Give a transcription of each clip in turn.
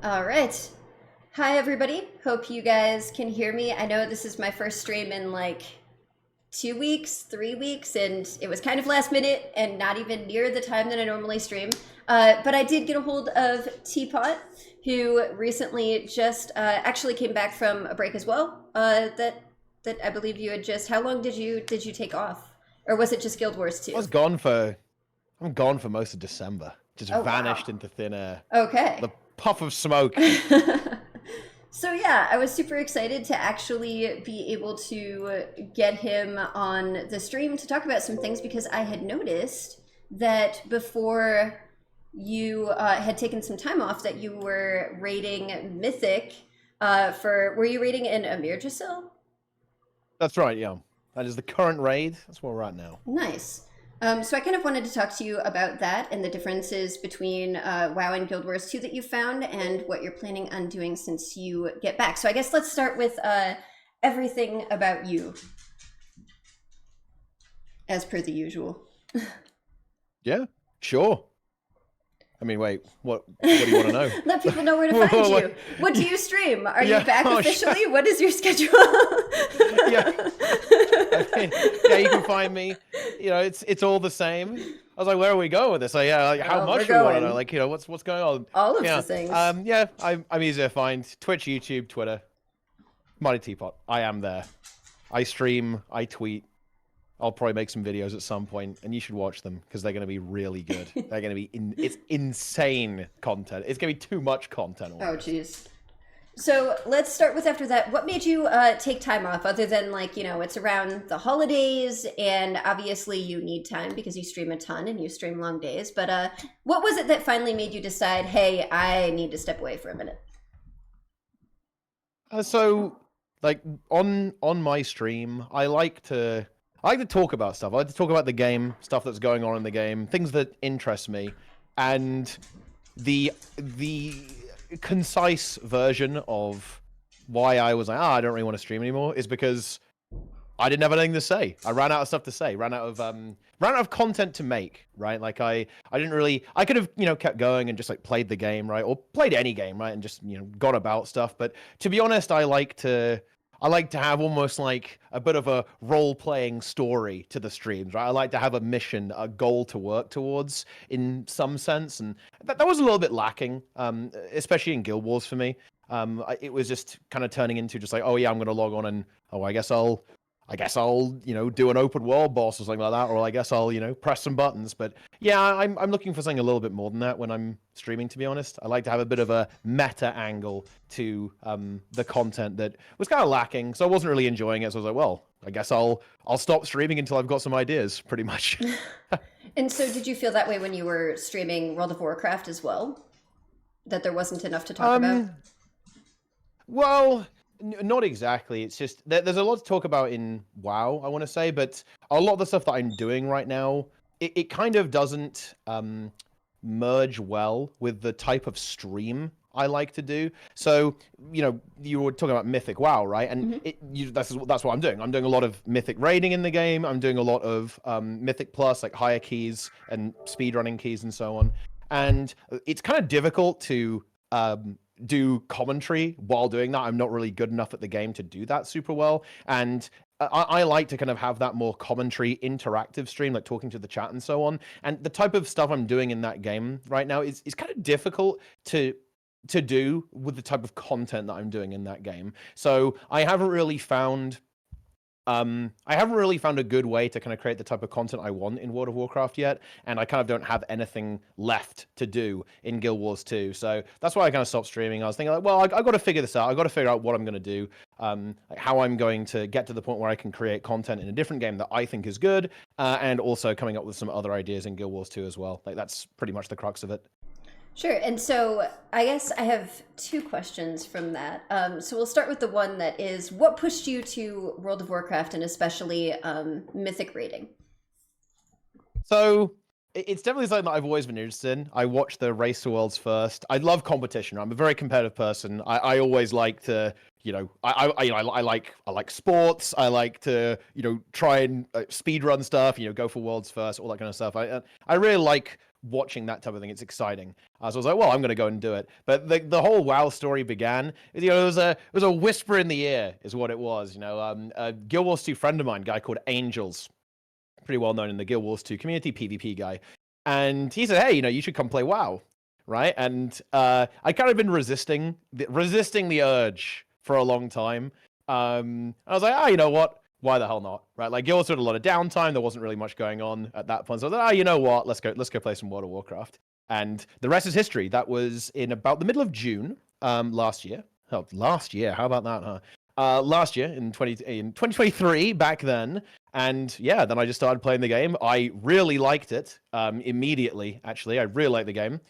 All right. Hi, everybody. Hope you guys can hear me. I know this is my first stream in like 2 weeks, 3 weeks, and it was kind of last minute and not even near the time that I normally stream. But I did get a hold of Teapot, who recently just actually came back from a break as well. That I believe you had just. How long did you take off, or was it just Guild Wars 2? I'm gone for most of December. Just Oh vanished wow. into thin air. Okay. The puff of smoke. So yeah, I was super excited to actually be able to get him on the stream to talk about some things because I had noticed that before you had taken some time off that you were raiding Mythic were you raiding in Amir Jasil? That's right, yeah. That is the current raid. That's where we're at now. Nice. So I kind of wanted to talk to you about that and the differences between WoW and Guild Wars 2 that you found and what you're planning on doing since you get back. So I guess let's start with everything about you, as per the usual. Yeah, sure. I mean, wait, what do you want to know? Let people know where to find you. What do you stream? Are you back officially? What is your schedule? Yeah. I mean, yeah, you can find me. You know, it's all the same. I was like, where are we going with this? Like, yeah, like, how much do you want to know? Like, you know, what's going on? All of Yeah. the things. Yeah, I'm easy to find. Twitch, YouTube, Twitter. Mighty Teapot. I am there. I stream. I tweet. I'll probably make some videos at some point, and you should watch them because they're going to be really good. They're going to be it's insane content. It's going to be too much content. Almost. Oh, jeez. So let's start with after that. What made you take time off other than like, it's around the holidays and obviously you need time because you stream a ton and you stream long days. But what was it that finally made you decide, hey, I need to step away for a minute? So, like on my stream, I like to talk about stuff. I like to talk about the game, stuff that's going on in the game, things that interest me, and the concise version of why I was like, I don't really want to stream anymore is because I didn't have anything to say. I ran out of stuff to say. Ran out of content to make. Right? Like I didn't really. I could have kept going and just like played the game, right, or played any game, right, and just gone about stuff. But to be honest, I like to have almost like a bit of a role-playing story to the streams, right? I like to have a mission, a goal to work towards in some sense, and that was a little bit lacking, especially in Guild Wars for me. It was just kind of turning into just like, oh yeah, I'm going to log on and I guess I'll do an open world boss or something like that, or I guess I'll press some buttons. But yeah, I'm looking for something a little bit more than that when I'm streaming. To be honest, I like to have a bit of a meta angle to the content that was kind of lacking. So I wasn't really enjoying it. So I was like, well, I guess I'll stop streaming until I've got some ideas, pretty much. And so did you feel that way when you were streaming World of Warcraft as well? That there wasn't enough to talk about? Well, not exactly. It's just there's a lot to talk about in WoW, I want to say, but a lot of the stuff that I'm doing right now, it kind of doesn't merge well with the type of stream I like to do. So, you were talking about Mythic WoW, right? And that's what I'm doing. I'm doing a lot of Mythic raiding in the game. I'm doing a lot of Mythic Plus, like higher keys and speedrunning keys and so on. And it's kind of difficult to do commentary while doing that. I'm not really good enough at the game to do that super well. And I like to kind of have that more commentary interactive stream, like talking to the chat and so on. And the type of stuff I'm doing in that game right now is kind of difficult to do with the type of content that I'm doing in that game. So I haven't really found a good way to kind of create the type of content I want in World of Warcraft yet, and I kind of don't have anything left to do in Guild Wars 2. So that's why I kind of stopped streaming. I was thinking, like, well, I got to figure this out. I got to figure out what I'm going to do, like how I'm going to get to the point where I can create content in a different game that I think is good, and also coming up with some other ideas in Guild Wars 2 as well. Like that's pretty much the crux of it. Sure. And so I guess I have two questions from that. So we'll start with the one that is, what pushed you to World of Warcraft and especially Mythic raiding? So it's definitely something that I've always been interested in. I watch the Race to Worlds first. I love competition. I'm a very competitive person. I always like to, I like sports. I like to, try and speed run stuff. Go for Worlds first, all that kind of stuff. I really like watching that type of thing. It's exciting. So I was like, well, I'm going to go and do it. But the whole WoW story began. You know, it was a whisper in the ear, is what it was. You know, a Guild Wars 2 friend of mine, guy called Angels, pretty well known in the Guild Wars 2 community, PvP guy, and he said, hey, you know, you should come play WoW, right? And I kind of been resisting the urge for a long time. I was like, you know what? Why the hell not? Right? Like, Guild Wars had a lot of downtime. There wasn't really much going on at that point. So I was like, you know what? Let's go play some World of Warcraft. And the rest is history. That was in about the middle of June last year. Oh, last year. How about that, huh? Last year in 2023, back then. And yeah, then I just started playing the game. I really liked it immediately, actually. I really liked the game.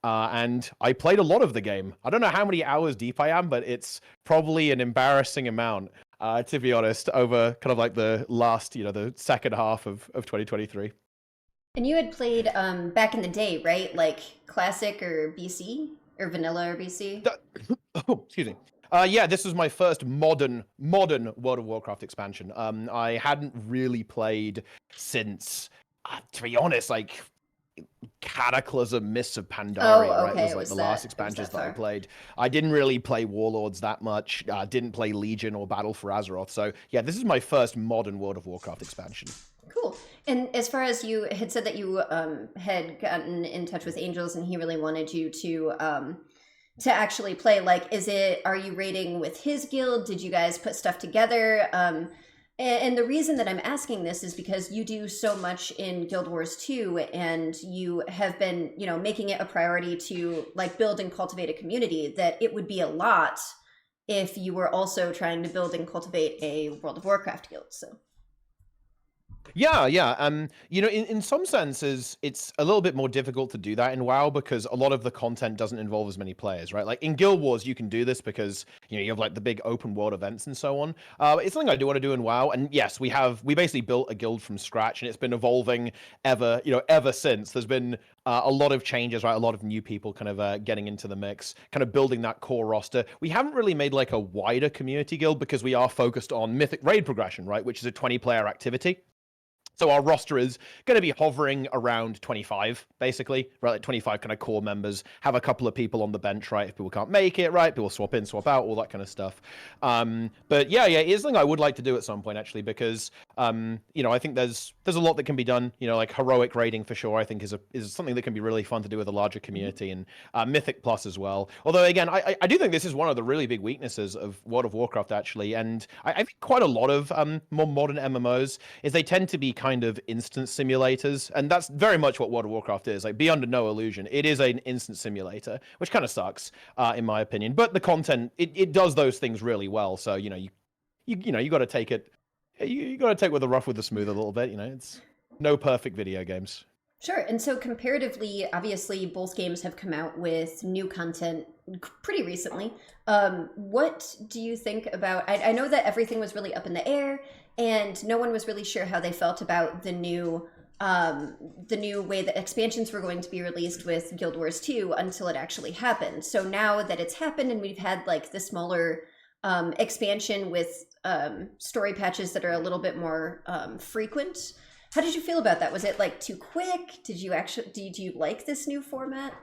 And I played a lot of the game. I don't know how many hours deep I am, but it's probably an embarrassing amount, to be honest, over kind of like the last, you know, the second half of 2023. And you had played back in the day, right? Like classic or BC or vanilla or BC? Oh, excuse me. Yeah, this was my first modern World of Warcraft expansion. I hadn't really played since, to be honest, like Cataclysm, Mists of Pandaria, Oh, right? okay. Was like the last expansions that I played. I didn't really play Warlords that much. Didn't play Legion or Battle for Azeroth. So yeah, this is my first modern World of Warcraft expansion. Cool. And as far as you had said that you had gotten in touch with Angels and he really wanted you to actually play, like, are you raiding with his guild? Did you guys put stuff together? And the reason that I'm asking this is because you do so much in Guild Wars 2 and you have been, you know, making it a priority to like build and cultivate a community, that it would be a lot if you were also trying to build and cultivate a World of Warcraft guild. So Yeah. You know, in some senses, it's a little bit more difficult to do that in WoW because a lot of the content doesn't involve as many players, right? Like in Guild Wars, you can do this because, you know, you have like the big open world events and so on. It's something I do want to do in WoW. And yes, we basically built a guild from scratch and it's been evolving ever since. There's been a lot of changes, right? A lot of new people kind of getting into the mix, kind of building that core roster. We haven't really made like a wider community guild because we are focused on Mythic Raid progression, right? Which is a 20-player activity. So our roster is going to be hovering around 25, basically, right? Like 25 kind of core members, have a couple of people on the bench, right? If people can't make it, right? People swap in, swap out, all that kind of stuff. But yeah, it is something I would like to do at some point, actually, because, you know, I think there's a lot that can be done, you know, like heroic raiding for sure, I think is something that can be really fun to do with a larger community, and Mythic Plus as well. Although, again, I do think this is one of the really big weaknesses of World of Warcraft, actually, and I think quite a lot of more modern MMOs is they tend to be kind of instance simulators, and that's very much what World of Warcraft is. Like, be under no illusion, it is an instance simulator, which kind of sucks, in my opinion. But the content, it does those things really well. So you know, you got to take it, you got to take with the rough with the smooth a little bit. You know, it's no perfect video games. sure. And so comparatively, obviously, both games have come out with new content pretty recently. What do you think about? I know that everything was really up in the air, and no one was really sure how they felt about the new way that expansions were going to be released with Guild Wars 2 until it actually happened. So now that it's happened and we've had like the smaller expansion with story patches that are a little bit more frequent, how did you feel about that? Was it like too quick? Did you like this new format?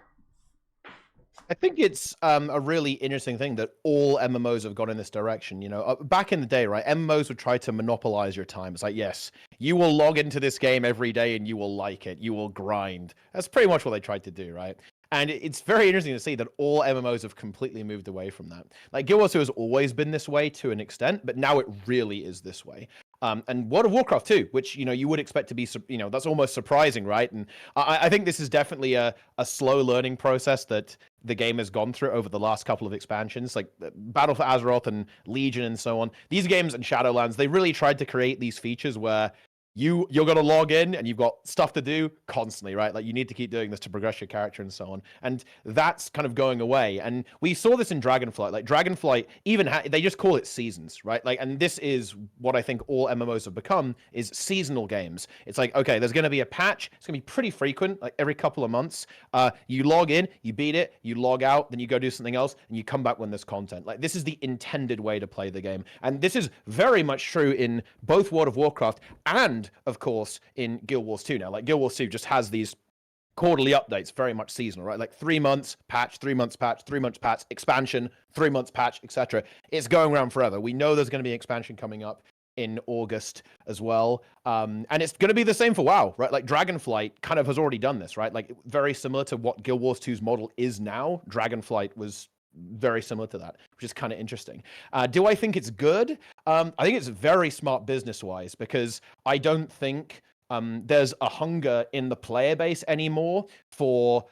I think it's a really interesting thing that all MMOs have gone in this direction. You know, back in the day, right, MMOs would try to monopolize your time. It's like, yes, you will log into this game every day and you will like it. You will grind. That's pretty much what they tried to do, right? And it's very interesting to see that all MMOs have completely moved away from that. Like, Guild Wars 2 has always been this way to an extent, but now it really is this way. And World of Warcraft too, which, you know, you would expect to be, you know, that's almost surprising, right? And I think this is definitely a slow learning process that the game has gone through over the last couple of expansions, like Battle for Azeroth and Legion and so on. These games and Shadowlands, they really tried to create these features where you're going to log in and you've got stuff to do constantly, right? Like, you need to keep doing this to progress your character and so on. And that's kind of going away. And we saw this in Dragonflight. Like, Dragonflight even they just call it seasons, right? Like, and this is what I think all MMOs have become, is seasonal games. It's like, okay, there's going to be a patch. It's going to be pretty frequent, like every couple of months. You log in, you beat it, you log out, then you go do something else, and you come back when there's content. Like, this is the intended way to play the game. And this is very much true in both World of Warcraft and, of course, in Guild Wars 2 now. Like, Guild Wars 2 just has these quarterly updates, very much seasonal, right? Like 3 months patch, 3 months patch, 3 months patch, expansion, 3 months patch, etc. It's going around forever. We know there's going to be expansion coming up in August as well. And it's going to be the same for WoW, right? Like Dragonflight kind of has already done this, right? Like very similar to what Guild Wars 2's model is now. Dragonflight was very similar to that, which is kind of interesting. Do I think it's good? I think it's very smart business-wise, because I don't think there's a hunger in the player base anymore for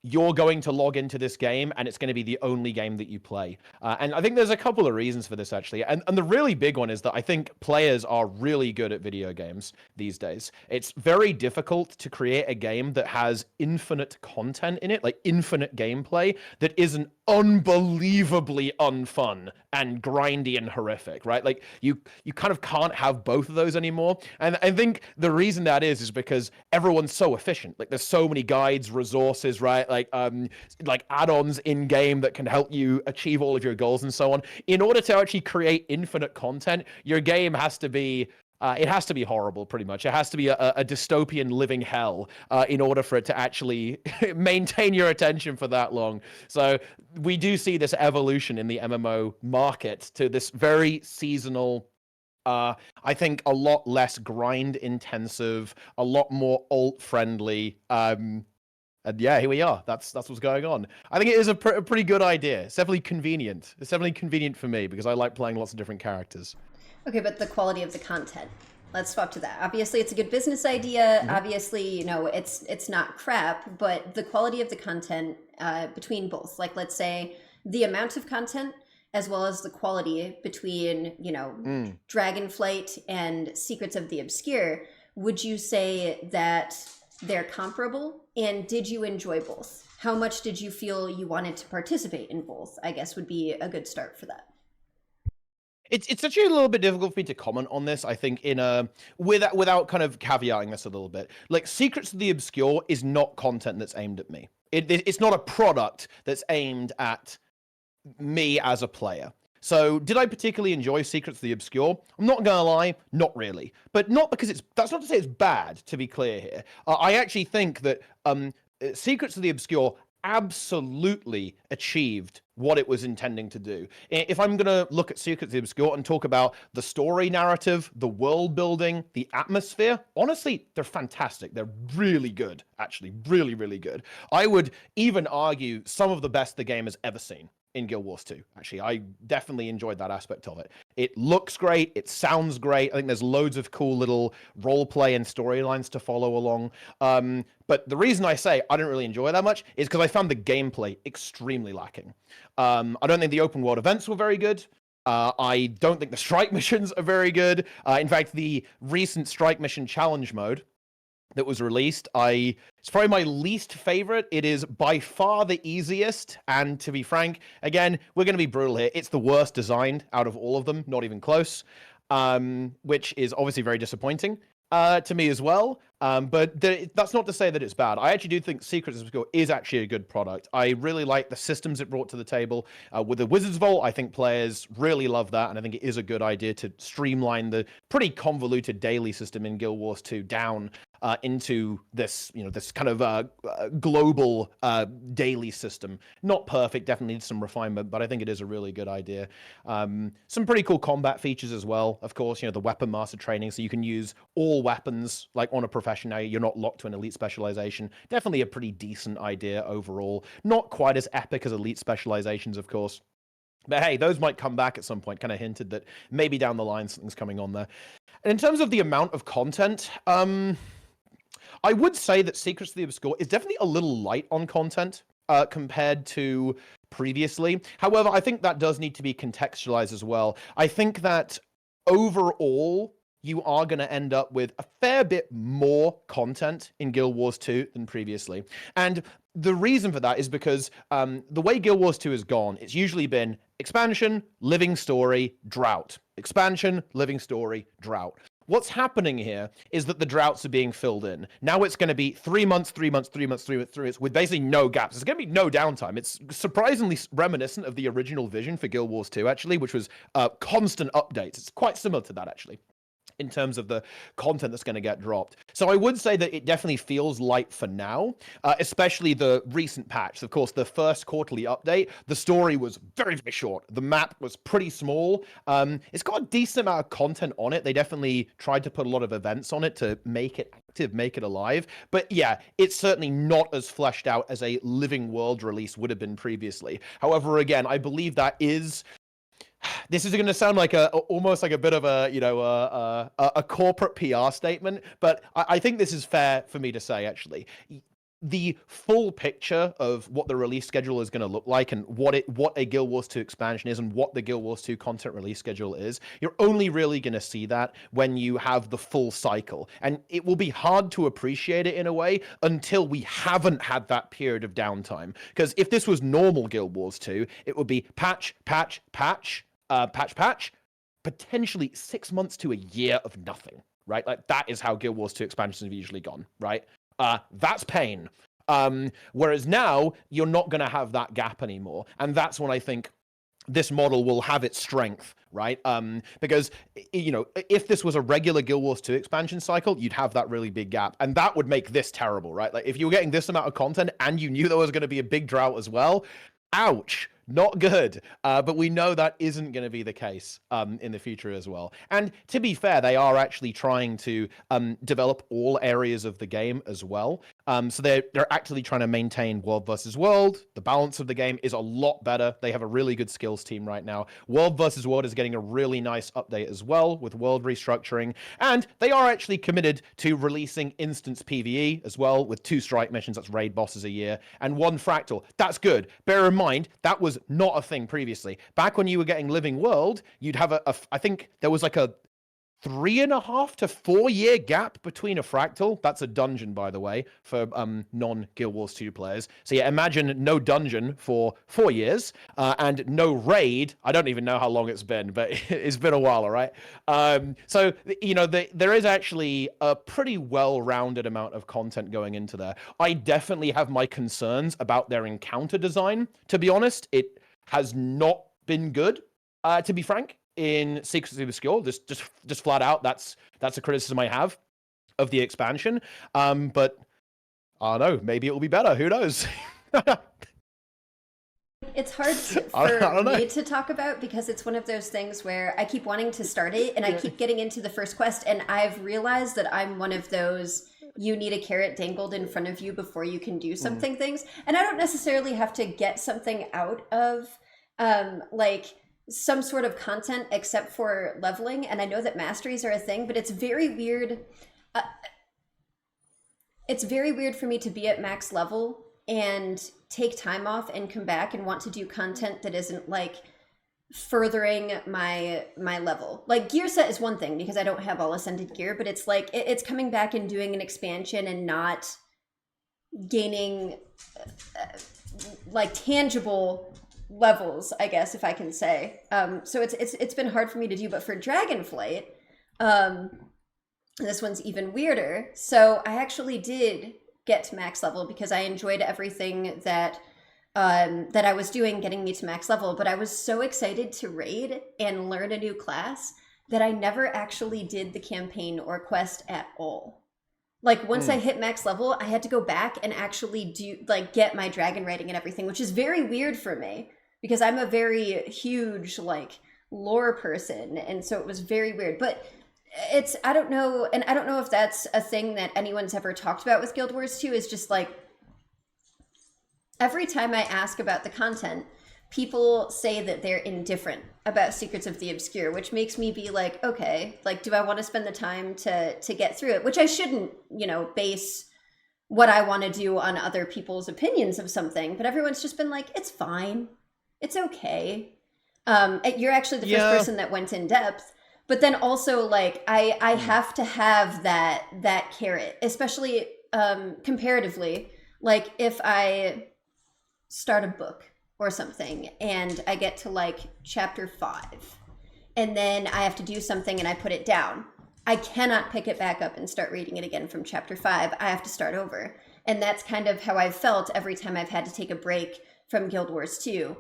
you're going to log into this game and it's going to be the only game that you play. And I think there's a couple of reasons for this, actually. And the really big one is that I think players are really good at video games these days. It's very difficult to create a game that has infinite content in it, like infinite gameplay, that isn't unbelievably unfun and grindy and horrific, right? Like you kind of can't have both of those anymore. And I think the reason that is because everyone's so efficient. Like there's so many guides, resources, right? Like add-ons in game that can help you achieve all of your goals and so on. In order to actually create infinite content, your game has to be it has to be horrible, pretty much. It has to be a dystopian living hell in order for it to actually maintain your attention for that long. So we do see this evolution in the MMO market to this very seasonal, I think a lot less grind intensive, a lot more alt friendly. And yeah, here we are. That's what's going on. I think it is a pretty good idea. It's definitely convenient. It's definitely convenient for me because I like playing lots of different characters. Okay, but the quality of the content. Let's swap to that. Obviously, it's a good business idea. Obviously, it's not crap, but the quality of the content between both, like let's say the amount of content as well as the quality between, Dragonflight and Secrets of the Obscure, would you say that they're comparable? And did you enjoy both? How much did you feel you wanted to participate in both? I guess would be a good start for that. It's actually a little bit difficult for me to comment on this. I think without kind of caveating this a little bit. Like Secrets of the Obscure is not content that's aimed at me. It's not a product that's aimed at me as a player. So did I particularly enjoy Secrets of the Obscure? I'm not gonna lie, not really. But not because that's not to say it's bad, to be clear here. I actually think that Secrets of the Obscure absolutely achieved what it was intending to do. If I'm going to look at Secrets of the Obscure and talk about the story narrative, the world building, the atmosphere, honestly, they're fantastic. They're really good, actually. Really, really good. I would even argue some of the best the game has ever seen in Guild Wars 2. Actually, I definitely enjoyed that aspect of it. It looks great. It sounds great. I think there's loads of cool little role play and storylines to follow along. But the reason I say I didn't really enjoy it that much is because I found the gameplay extremely lacking. I don't think the open world events were very good. I don't think the strike missions are very good. In fact, the recent strike mission challenge mode that was released, it's probably my least favorite. It is by far the easiest, and to be frank, again, we're going to be brutal here. It's the worst designed out of all of them, not even close, which is obviously very disappointing to me as well. But that's not to say that it's bad. I actually do think Secrets of the Obscure is actually a good product. I really like the systems it brought to the table. With the Wizard's Vault, I think players really love that, and I think it is a good idea to streamline the pretty convoluted daily system in Guild Wars 2 down into this, this kind of global daily system. Not perfect, definitely needs some refinement, but I think it is a really good idea. Some pretty cool combat features as well. Of course, the weapon master training, so you can use all weapons like on a profession now. You're not locked to an elite specialization. Definitely a pretty decent idea overall. Not quite as epic as elite specializations, of course. But hey, those might come back at some point. Kind of hinted that maybe down the line something's coming on there. And in terms of the amount of content, I would say that Secrets of the Obscure is definitely a little light on content compared to previously. However, I think that does need to be contextualized as well. I think that overall, you are going to end up with a fair bit more content in Guild Wars 2 than previously. And the reason for that is because the way Guild Wars 2 has gone, it's usually been expansion, living story, drought. Expansion, living story, drought. What's happening here is that the droughts are being filled in. Now it's going to be 3 months, 3 months, 3 months, 3 months, 3 months, with basically no gaps. There's going to be no downtime. It's surprisingly reminiscent of the original vision for Guild Wars 2, actually, which was constant updates. It's quite similar to that, actually. in terms of the content that's going to get dropped. So I would say that it definitely feels light for now, especially the recent patch. Of course, the first quarterly update, the story was very, very short. The map was pretty small. It's got a decent amount of content on it. They definitely tried to put a lot of events on it to make it active, make it alive. But yeah, it's certainly not as fleshed out as a Living World release would have been previously. However, again, I believe that is this is going to sound like almost like a bit of a a corporate PR statement, but I think this is fair for me to say. Actually, the full picture of what the release schedule is going to look like and what a Guild Wars 2 expansion is and what the Guild Wars 2 content release schedule is, you're only really going to see that when you have the full cycle. And it will be hard to appreciate it in a way until we haven't had that period of downtime. Because if this was normal Guild Wars 2, it would be patch, potentially 6 months to a year of nothing, right? Like that is how Guild Wars 2 expansions have usually gone, right? That's pain. Whereas now you're not going to have that gap anymore, and that's when I think this model will have its strength, right? Because if this was a regular Guild Wars 2 expansion cycle, you'd have that really big gap, and that would make this terrible, right? Like if you were getting this amount of content and you knew there was going to be a big drought as well, ouch. Not good, but we know that isn't going to be the case in the future as well. And to be fair, they are actually trying to develop all areas of the game as well. So they're actively trying to maintain world versus world. The balance of the game is a lot better. They have a really good skills team right now. World versus world is getting a really nice update as well with world restructuring. And they are actually committed to releasing instance PvE as well with 2 strike missions, that's raid bosses a year, and 1 fractal. That's good. Bear in mind, that was not a thing previously. Back when you were getting Living World, you'd have I think there was like a 3.5 to 4 year gap between a fractal. That's a dungeon, by the way, for non-Guild Wars 2 players. So yeah, imagine no dungeon for 4 years and no raid. I don't even know how long it's been, but it's been a while, all right? So, there is actually a pretty well-rounded amount of content going into there. I definitely have my concerns about their encounter design. To be honest, it has not been good, to be frank. In Secrets of the Obscure, just flat out, that's a criticism I have of the expansion. But I don't know, maybe it will be better. Who knows? It's hard for me to talk about because it's one of those things where I keep wanting to start it and I keep getting into the first quest, and I've realized that I'm one of those you need a carrot dangled in front of you before you can do something things. And I don't necessarily have to get something out of like some sort of content except for leveling, and I know that masteries are a thing, but it's very weird. It's very weird for me to be at max level and take time off and come back and want to do content that isn't like furthering my level. Like gear set is one thing because I don't have all ascended gear, but it's like it's coming back and doing an expansion and not gaining like tangible levels, I guess, if I can say. So it's been hard for me to do, but for Dragonflight, this one's even weirder. So I actually did get to max level because I enjoyed everything that I was doing, getting me to max level, but I was so excited to raid and learn a new class that I never actually did the campaign or quest at all. Like once I hit max level, I had to go back and actually do like get my dragon riding and everything, which is very weird for me because I'm a very huge like lore person, and so it was very weird. But it's I don't know, and I don't know if that's a thing that anyone's ever talked about with Guild Wars 2 is just like every time I ask about the content, people say that they're indifferent about Secrets of the Obscure, which makes me be like, okay, like, do I want to spend the time to get through it? Which I shouldn't, base what I want to do on other people's opinions of something. But everyone's just been like, it's fine. It's okay. You're actually the first person that went in depth. But then also, like, I have to have that carrot, especially comparatively. Like, if I start a book or something and I get to like chapter 5 and then I have to do something and I put it down, I cannot pick it back up and start reading it again from chapter 5. I have to start over. And that's kind of how I've felt every time I've had to take a break from Guild Wars 2.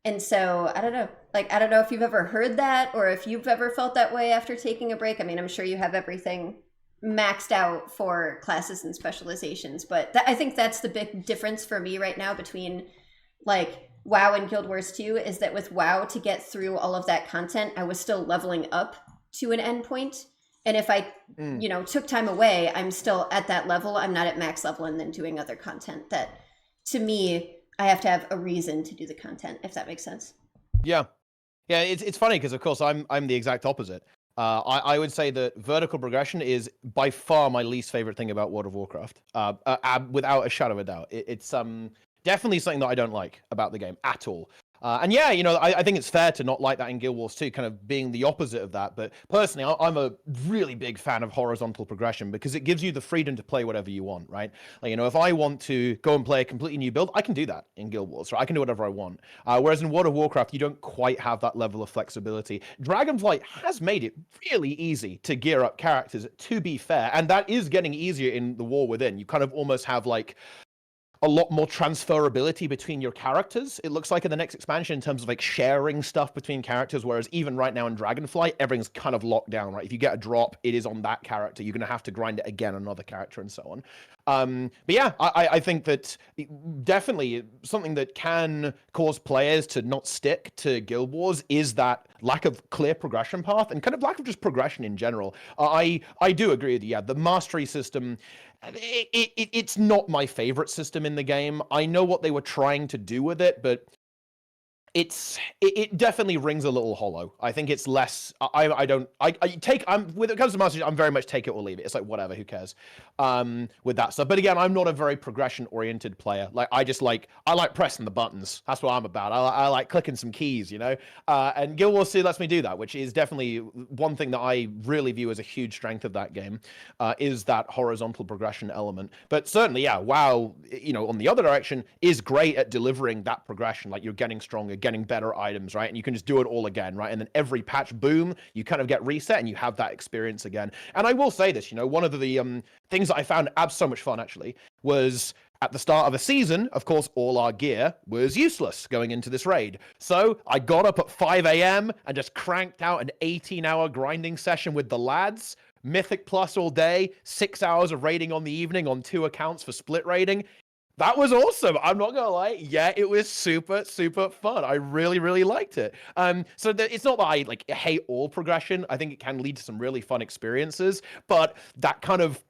And so I don't know. Like, I don't know if you've ever heard that or if you've ever felt that way after taking a break. I mean, I'm sure you have everything maxed out for classes and specializations, but I think that's the big difference for me right now between like WoW and Guild Wars 2 is that with WoW, to get through all of that content, I was still leveling up to an endpoint. And if I, took time away, I'm still at that level. I'm not at max level and then doing other content that, to me, I have to have a reason to do the content, if that makes sense. Yeah. Yeah, it's funny because, of course, I'm the exact opposite. I would say that vertical progression is by far my least favorite thing about World of Warcraft, without a shadow of a doubt. It's definitely something that I don't like about the game at all. And yeah, I think it's fair to not like that in Guild Wars 2, kind of being the opposite of that. But personally, I'm a really big fan of horizontal progression because it gives you the freedom to play whatever you want, right? Like, if I want to go and play a completely new build, I can do that in Guild Wars, right? I can do whatever I want. Whereas in World of Warcraft, you don't quite have that level of flexibility. Dragonflight has made it really easy to gear up characters, to be fair. And that is getting easier in the War Within. You kind of almost have like a lot more transferability between your characters, it looks like, in the next expansion, in terms of like sharing stuff between characters, whereas even right now in Dragonflight, everything's kind of locked down, right? If you get a drop, it is on that character. You're going to have to grind it again on another character and so on. But yeah, I think that definitely something that can cause players to not stick to Guild Wars is that lack of clear progression path and kind of lack of just progression in general. I do agree with you. Yeah, the mastery system, it's not my favorite system in the game. I know what they were trying to do with it, but it definitely rings a little hollow. I think it's less. When it comes to mastery, I'm very much take it or leave it. It's like whatever, who cares, with that stuff. But again, I'm not a very progression oriented player. Like I like pressing the buttons. That's what I'm about. I like clicking some keys, and Guild Wars 2 lets me do that, which is definitely one thing that I really view as a huge strength of that game, is that horizontal progression element. But certainly, yeah, WoW, on the other direction, is great at delivering that progression. Like you're getting stronger, getting better items, right? And you can just do it all again, right? And then every patch, boom, you kind of get reset and you have that experience again. And I will say this, one of the things that I found so much fun, actually, was at the start of a season, of course, all our gear was useless going into this raid. So I got up at 5 a.m. and just cranked out an 18-hour grinding session with the lads. Mythic Plus all day, 6 hours of raiding on the evening on 2 accounts for split raiding. That was awesome. I'm not gonna lie. Yeah, it was super, super fun. I really, really liked it. It's not that I like hate all progression. I think it can lead to some really fun experiences, but that kind of,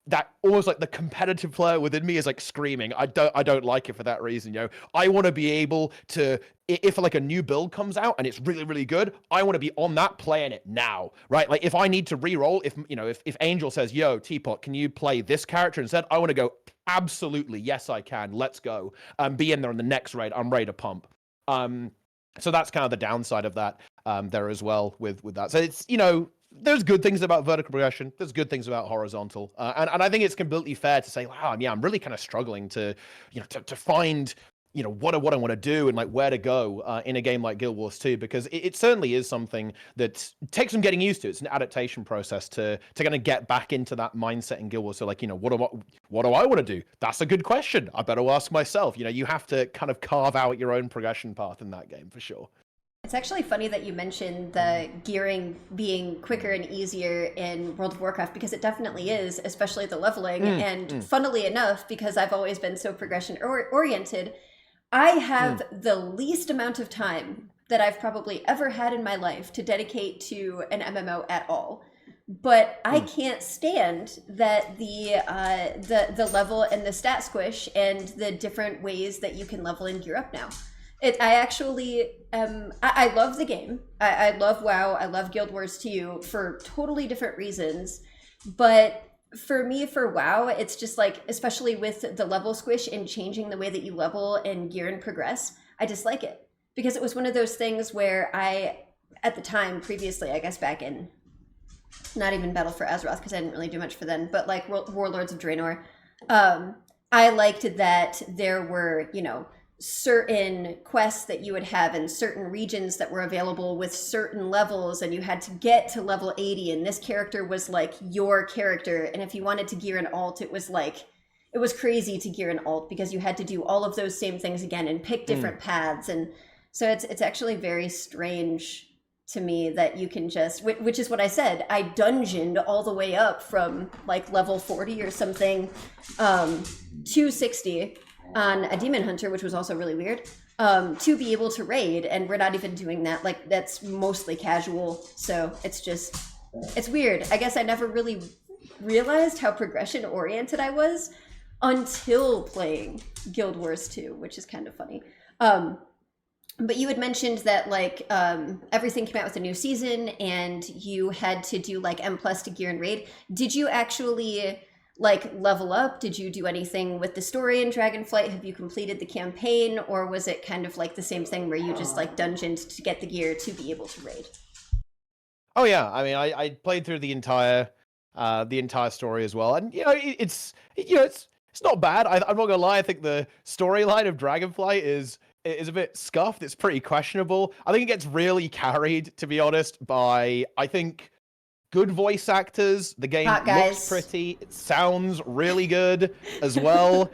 that almost like the competitive player within me is like screaming. I don't like it for that reason. I want to be able to, if like a new build comes out and it's really, really good, I want to be on that playing it now, right? Like if I need to re-roll, if Angel says, yo, Teapot, can you play this character instead? I want to go, absolutely, yes, I can. Let's go. Be in there on the next raid. I'm ready to pump. So that's kind of the downside of that there as well with that. So it's, there's good things about vertical progression. There's good things about horizontal. And I think it's completely fair to say, wow, yeah, I'm really kind of struggling to find, what I want to do and like where to go in a game like Guild Wars 2, because it certainly is something that takes some getting used to. It's an adaptation process to kind of get back into that mindset in Guild Wars. So like, what do I want to do? That's a good question. I better ask myself. You have to kind of carve out your own progression path in that game for sure. It's actually funny that you mentioned the gearing being quicker and easier in World of Warcraft, because it definitely is, especially the leveling. And funnily enough, because I've always been so progression oriented, I have the least amount of time that I've probably ever had in my life to dedicate to an MMO at all. But I can't stand that the level and the stat squish and the different ways that you can level and gear up now. I actually, I love the game. I love WoW. I love Guild Wars 2 for totally different reasons. But for me, for WoW, it's just like, especially with the level squish and changing the way that you level and gear and progress, I dislike it. Because it was one of those things where at the time, previously, I guess back in, not even Battle for Azeroth, because I didn't really do much for then, but like Warlords of Draenor, I liked that there were, certain quests that you would have in certain regions that were available with certain levels, and you had to get to level 80, and this character was like your character, and if you wanted to gear an alt, it was crazy to gear an alt because you had to do all of those same things again and pick different paths. And So it's actually very strange to me that you can just, which is what I said. I dungeoned all the way up from like level 40 or something, to 60 on a demon hunter, which was also really weird. To be able to raid, and we're not even doing that. Like that's mostly casual, so it's weird. I guess I never really realized how progression oriented I was until playing Guild Wars 2, which is kind of funny. But you had mentioned that like everything came out with a new season and you had to do like M plus to gear and raid. Did you actually like level up? Did you do anything with the story in Dragonflight? Have you completed the campaign, or was it kind of like the same thing where you just like dungeoned to get the gear to be able to raid? Oh yeah, I mean, I played through the entire story as well, and it's not bad. I'm not gonna lie. I think the storyline of Dragonflight is a bit scuffed. It's pretty questionable. I think it gets really carried, to be honest, by I think good voice actors. The game Hot looks guys. pretty. It sounds really good as well.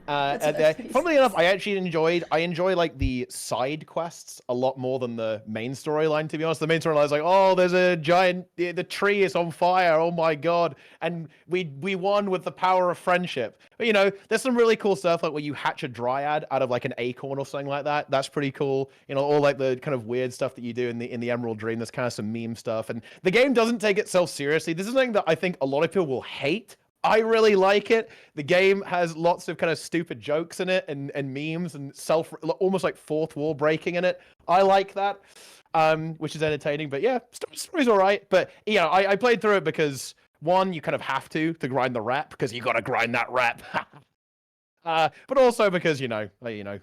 That's what everybody Funnily enough, says. I enjoy like the side quests a lot more than the main storyline. To be honest, the main storyline is like, oh, there's a giant, the tree is on fire. Oh my god! And we won with the power of friendship. But you know, there's some really cool stuff like where you hatch a dryad out of like an acorn or something like that. That's pretty cool. You know, all like the kind of weird stuff that you do in the Emerald Dream. There's kind of some meme stuff, and the game doesn't take itself seriously. This is something that I think a lot of people will hate. I really like it. The game has lots of kind of stupid jokes in it and memes and almost like fourth wall breaking in it. I like that, which is entertaining. But yeah, story's all right. But yeah, I played through it because one, you kind of have to grind the rep because you got to grind that rep. But also because there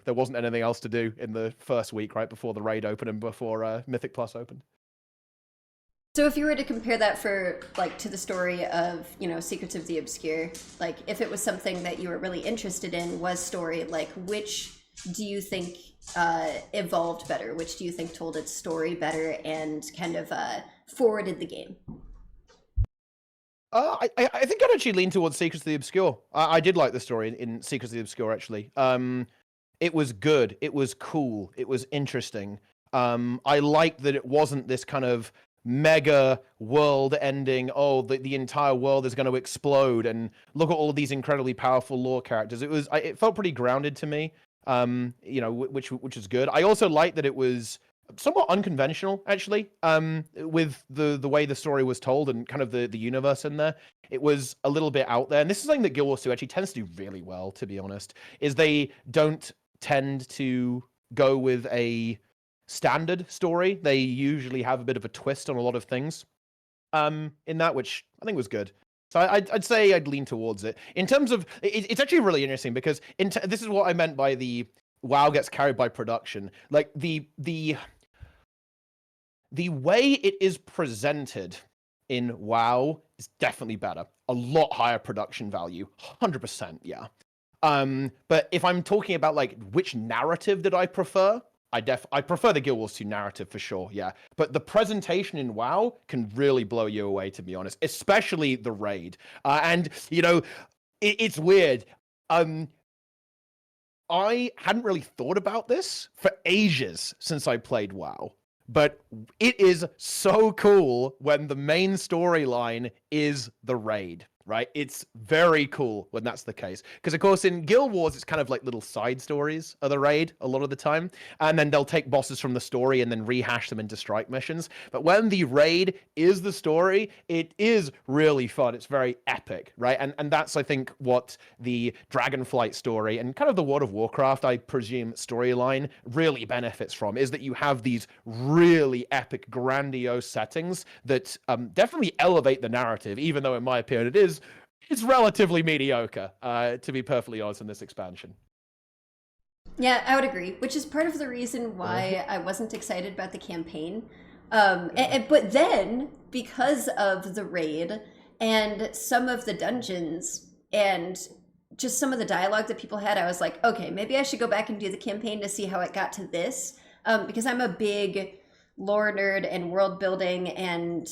wasn't anything else to do in the first week right before the raid opened and before Mythic Plus opened. So if you were to compare that for like to the story of, Secrets of the Obscure, like if it was something that you were really interested in was story, like which do you think evolved better? Which do you think told its story better and kind of forwarded the game? I think I'd actually lean towards Secrets of the Obscure. I did like the story in Secrets of the Obscure actually. It was good. It was cool. It was interesting. I liked that it wasn't this kind of mega world ending, oh, the entire world is going to explode and look at all of these incredibly powerful lore characters. It felt pretty grounded to me, which is good. I also liked that it was somewhat unconventional, actually, with the way the story was told and kind of the universe in there. It was a little bit out there, and this is something that Guild Wars 2 actually tends to do really well, to be honest, is they don't tend to go with a standard story. They usually have a bit of a twist on a lot of things in that, which I think was good. So I'd say I'd lean towards it. In terms of, it's actually really interesting because this is what I meant by the WoW gets carried by production. Like the way it is presented in WoW is definitely better. A lot higher production value, 100%, yeah. But if I'm talking about like which narrative did I prefer, I prefer the Guild Wars 2 narrative for sure, yeah. But the presentation in WoW can really blow you away, to be honest, especially the raid. And it's weird. I hadn't really thought about this for ages since I played WoW. But it is so cool when the main storyline is the raid, right? It's very cool when that's the case. Because, of course, in Guild Wars, it's kind of like little side stories of the raid a lot of the time. And then they'll take bosses from the story and then rehash them into strike missions. But when the raid is the story, it is really fun. It's very epic, right? And that's, I think, what the Dragonflight story and kind of the World of Warcraft, I presume, storyline really benefits from, is that you have these really epic, grandiose settings that definitely elevate the narrative, even though, in my opinion, it's relatively mediocre, to be perfectly honest, in this expansion. Yeah, I would agree, which is part of the reason why I wasn't excited about the campaign. But then, because of the raid and some of the dungeons and just some of the dialogue that people had, I was like, okay, maybe I should go back and do the campaign to see how it got to this. Because I'm a big lore nerd and world building, and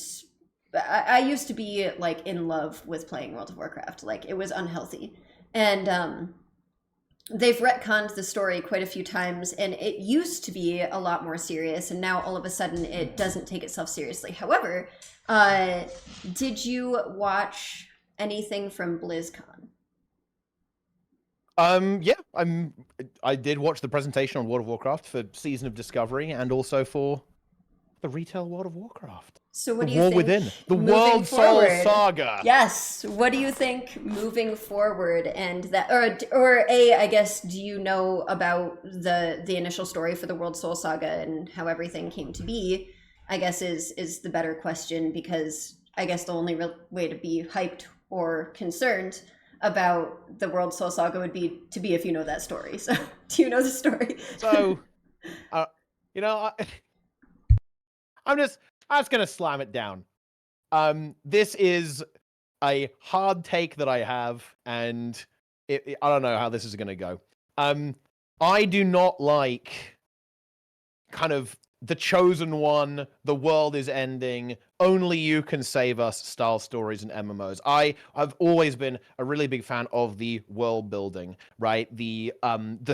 I used to be like in love with playing World of Warcraft. Like it was unhealthy. And they've retconned the story quite a few times, and it used to be a lot more serious, and now all of a sudden it doesn't take itself seriously. However, did you watch anything from BlizzCon? Yeah, I did watch the presentation on World of Warcraft for Season of Discovery and also for the retail World of Warcraft. So what The do you War think Within, the moving World Soul forward? Saga. Yes. What do you think moving forward, and that, or I guess, do you know about the initial story for the World Soul Saga and how everything came to be? I guess is the better question, because I guess the only real way to be hyped or concerned about the World Soul Saga would be if you know that story. So, do you know the story? So, you know, I'm just gonna slam it down. This is a hard take that I have, and I don't know how this is gonna go. I do not like kind of the chosen one, the world is ending, only you can save us style stories and MMOs. I've always been a really big fan of the world building, right? The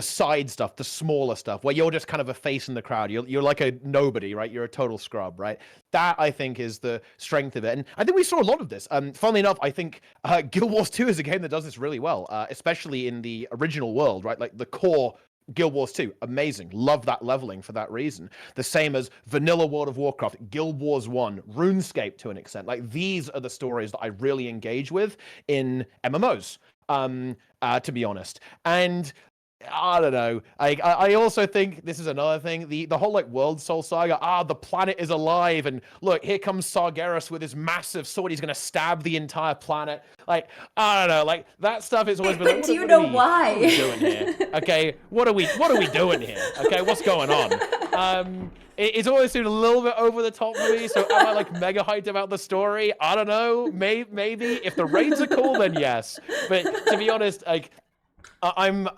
side stuff, the smaller stuff, where you're just kind of a face in the crowd. You're like a nobody, right? You're a total scrub, right? That, I think, is the strength of it. And I think we saw a lot of this. Funnily enough, I think Guild Wars 2 is a game that does this really well, especially in the original world, right? Like the core Guild Wars 2, amazing. Love that leveling for that reason. The same as vanilla World of Warcraft, Guild Wars 1, RuneScape to an extent. Like, these are the stories that I really engage with in MMOs, to be honest. And I don't know. I also think this is another thing. The whole like World Soul Saga. The planet is alive, and look, here comes Sargeras with his massive sword. He's gonna stab the entire planet. Like, I don't know. Like, that stuff has always been. But Like, do you know What why? are we doing here? Okay, what are we doing here? Okay, what's going on? It's always seemed a little bit over the top for me. So am I like mega hyped about the story? I don't know. Maybe if the raids are cool, then yes. But to be honest, like, I'm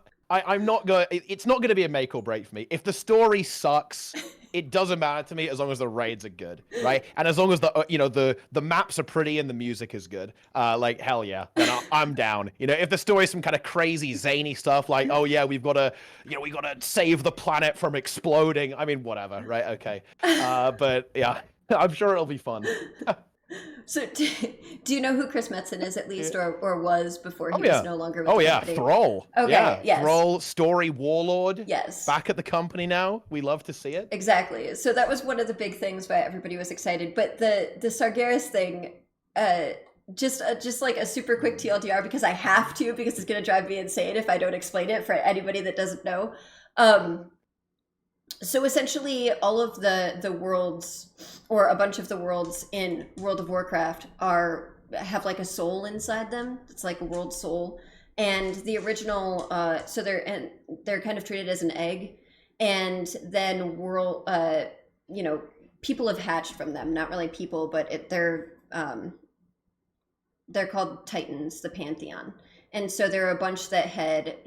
not going. It's not going to be a make or break for me. If the story sucks, it doesn't matter to me as long as the raids are good, right? And as long as the maps are pretty and the music is good, like, hell yeah, then I'm down. If the story's some kind of crazy zany stuff, like, oh yeah, we gotta save the planet from exploding. I mean, whatever, right? Okay, but yeah, I'm sure it'll be fun. So, do you know who Chris Metzen is, at least, or was before he Oh yeah. was no longer with the company? Thrall. Okay, Yeah, yes. Thrall, story warlord. Yes. Back at the company now. We love to see it. Exactly. So that was one of the big things why everybody was excited. But the Sargeras thing, just like a super quick TLDR, because I have to, because it's going to drive me insane if I don't explain it for anybody that doesn't know. So essentially, all of the worlds, or a bunch of the worlds in World of Warcraft, have like a soul inside them. It's like a world soul, and the original. So they're kind of treated as an egg, and then people have hatched from them. Not really people, but they're called Titans, the Pantheon. And so there are a bunch that had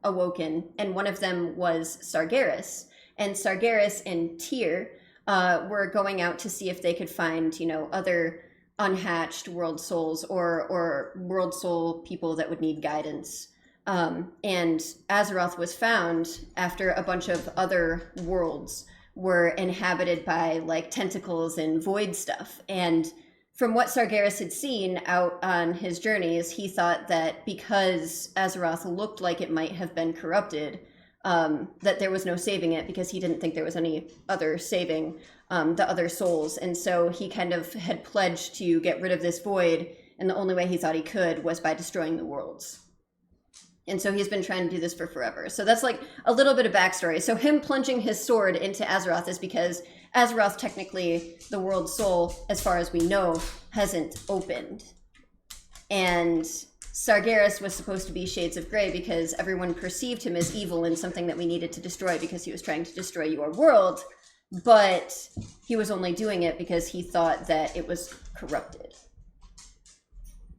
awoken, and one of them was Sargeras. And Sargeras and Tyr were going out to see if they could find, other unhatched world souls or world soul people that would need guidance. And Azeroth was found after a bunch of other worlds were inhabited by like tentacles and void stuff. And from what Sargeras had seen out on his journeys, he thought that because Azeroth looked like it might have been corrupted, that there was no saving it, because he didn't think there was any other saving the other souls. And so he kind of had pledged to get rid of this void, and the only way he thought he could was by destroying the worlds. And so he's been trying to do this for forever. So that's like a little bit of backstory. So him plunging his sword into Azeroth is because Azeroth, technically, the world soul, as far as we know, hasn't opened. And Sargeras was supposed to be Shades of Grey because everyone perceived him as evil and something that we needed to destroy because he was trying to destroy your world, but he was only doing it because he thought that it was corrupted.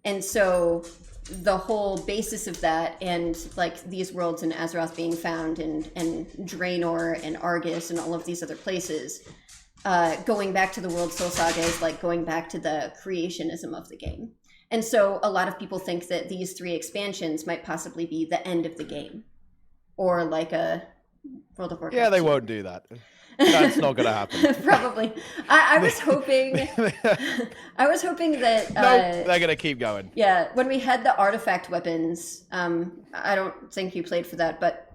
And so the whole basis of that, and like these worlds in Azeroth being found, and Draenor and Argus and all of these other places, going back to the World Soul Saga is like going back to the creationism of the game. And so a lot of people think that these 3 expansions might possibly be the end of the game. or like a World of Yeah, Warcraft they 2. won't do that. That's not gonna happen. Probably. I was hoping. I was hoping that. Nope, they're gonna keep going. Yeah, when we had the artifact weapons, I don't think you played for that, but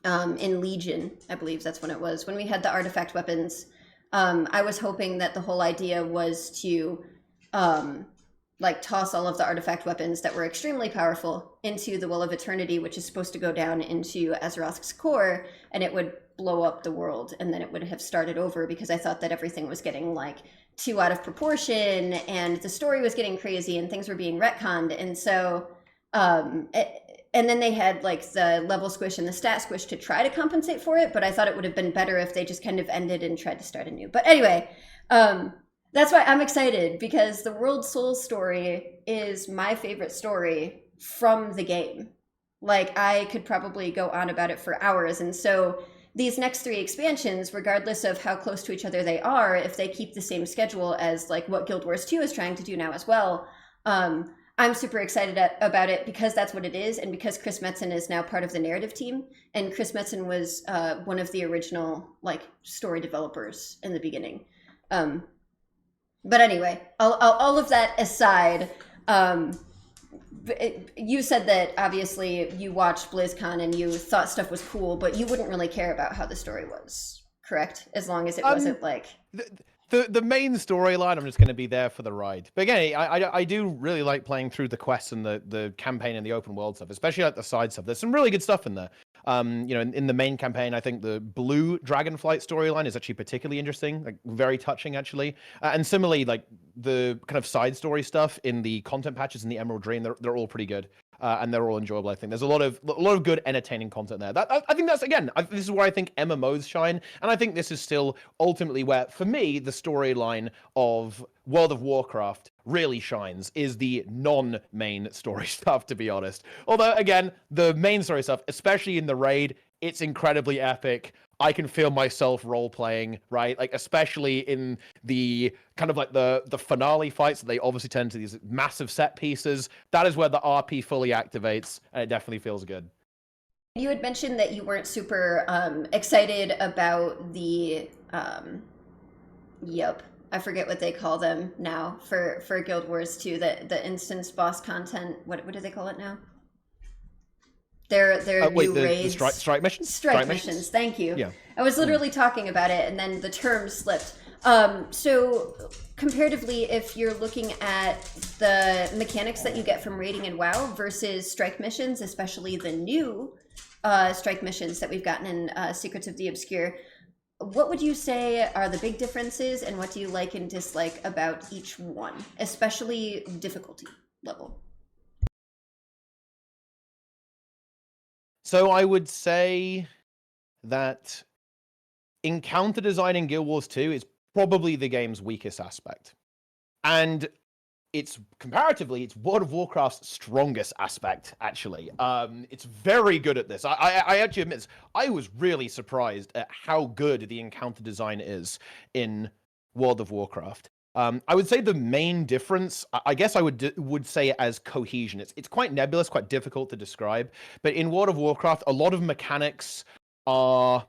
in Legion, I believe that's when it was. When we had the artifact weapons, I was hoping that the whole idea was to like toss all of the artifact weapons that were extremely powerful into the Well of Eternity, which is supposed to go down into Azeroth's core, and it would blow up the world, and then it would have started over, because I thought that everything was getting like too out of proportion, and the story was getting crazy, and things were being retconned, and so and then they had like the level squish and the stat squish to try to compensate for it, but I thought it would have been better if they just kind of ended and tried to start anew. But anyway, that's why I'm excited, because the World Soul story is my favorite story from the game. Like, I could probably go on about it for hours. And so these next three expansions, regardless of how close to each other they are, if they keep the same schedule as like what Guild Wars 2 is trying to do now as well, I'm super excited about it, because that's what it is, and because Chris Metzen is now part of the narrative team, and Chris Metzen was one of the original like story developers in the beginning. But anyway, all of that aside, you said that obviously you watched BlizzCon and you thought stuff was cool, but you wouldn't really care about how the story was, correct? As long as it wasn't like... The main storyline, I'm just going to be there for the ride. But again, I do really like playing through the quests and the campaign and the open world stuff, especially like the side stuff. There's some really good stuff in there. You know, in the main campaign, I think the Blue Dragonflight storyline is actually particularly interesting, like very touching actually. And similarly, like the kind of side story stuff in the content patches in the Emerald Dream, they're all pretty good. And they're all enjoyable. I think there's a lot of good, entertaining content there. I think that's this is where I think MMOs shine, and I think this is still ultimately where, for me, the storyline of World of Warcraft really shines, is the non-main story stuff. To be honest, although again, the main story stuff, especially in the raid, it's incredibly epic. I can feel myself role-playing, right? Like, especially in the kind of like the finale fights, they obviously turn into these massive set pieces. That is where the RP fully activates, and it definitely feels good. You had mentioned that you weren't super excited about the, yep, I forget what they call them now for Guild Wars 2, the instance boss content. What do they call it now? Their new raids. The strike missions? Strike missions, thank you. Yeah. I was literally talking about it, and then the term slipped. So comparatively, if you're looking at the mechanics that you get from raiding in WoW versus strike missions, especially the new strike missions that we've gotten in Secrets of the Obscure, what would you say are the big differences, and what do you like and dislike about each one, especially difficulty level? So I would say that encounter design in Guild Wars 2 is probably the game's weakest aspect. And it's comparatively, it's World of Warcraft's strongest aspect, actually. It's very good at this. I actually admit this. I was really surprised at how good the encounter design is in World of Warcraft. I would say the main difference, I guess I would say it as cohesion. It's quite nebulous, quite difficult to describe. But in World of Warcraft, a lot of mechanics are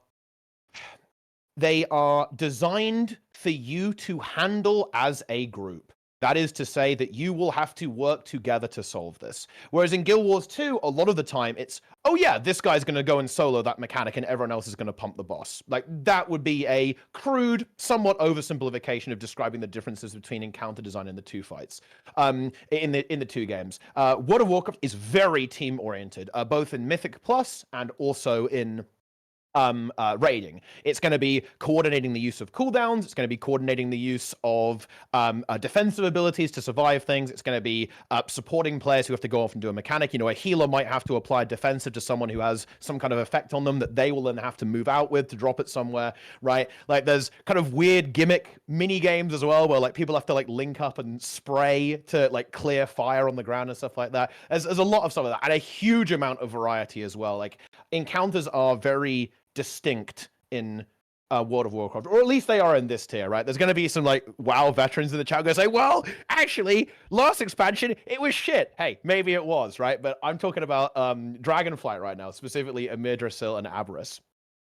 designed for you to handle as a group. That is to say that you will have to work together to solve this. Whereas in Guild Wars 2, a lot of the time it's, oh yeah, this guy's going to go and solo that mechanic and everyone else is going to pump the boss. Like, that would be a crude, somewhat oversimplification of describing the differences between encounter design in the two fights, in the two games. World of Warcraft is very team-oriented, both in Mythic Plus and also in raiding. It's going to be coordinating the use of cooldowns. It's going to be coordinating the use of defensive abilities to survive things. It's going to be supporting players who have to go off and do a mechanic. You know, a healer might have to apply defensive to someone who has some kind of effect on them that they will then have to move out with to drop it somewhere, right? Like, there's kind of weird gimmick mini games as well, where like people have to like link up and spray to like clear fire on the ground and stuff like that. There's a lot of stuff like that, and a huge amount of variety as well. Like, encounters are very distinct in World of Warcraft, or at least they are in this tier, right? There's going to be some like WoW veterans in the chat going to say, well, actually, last expansion, it was shit. Hey, maybe it was, right? But I'm talking about Dragonflight right now, specifically Amidrisil and Aberrus,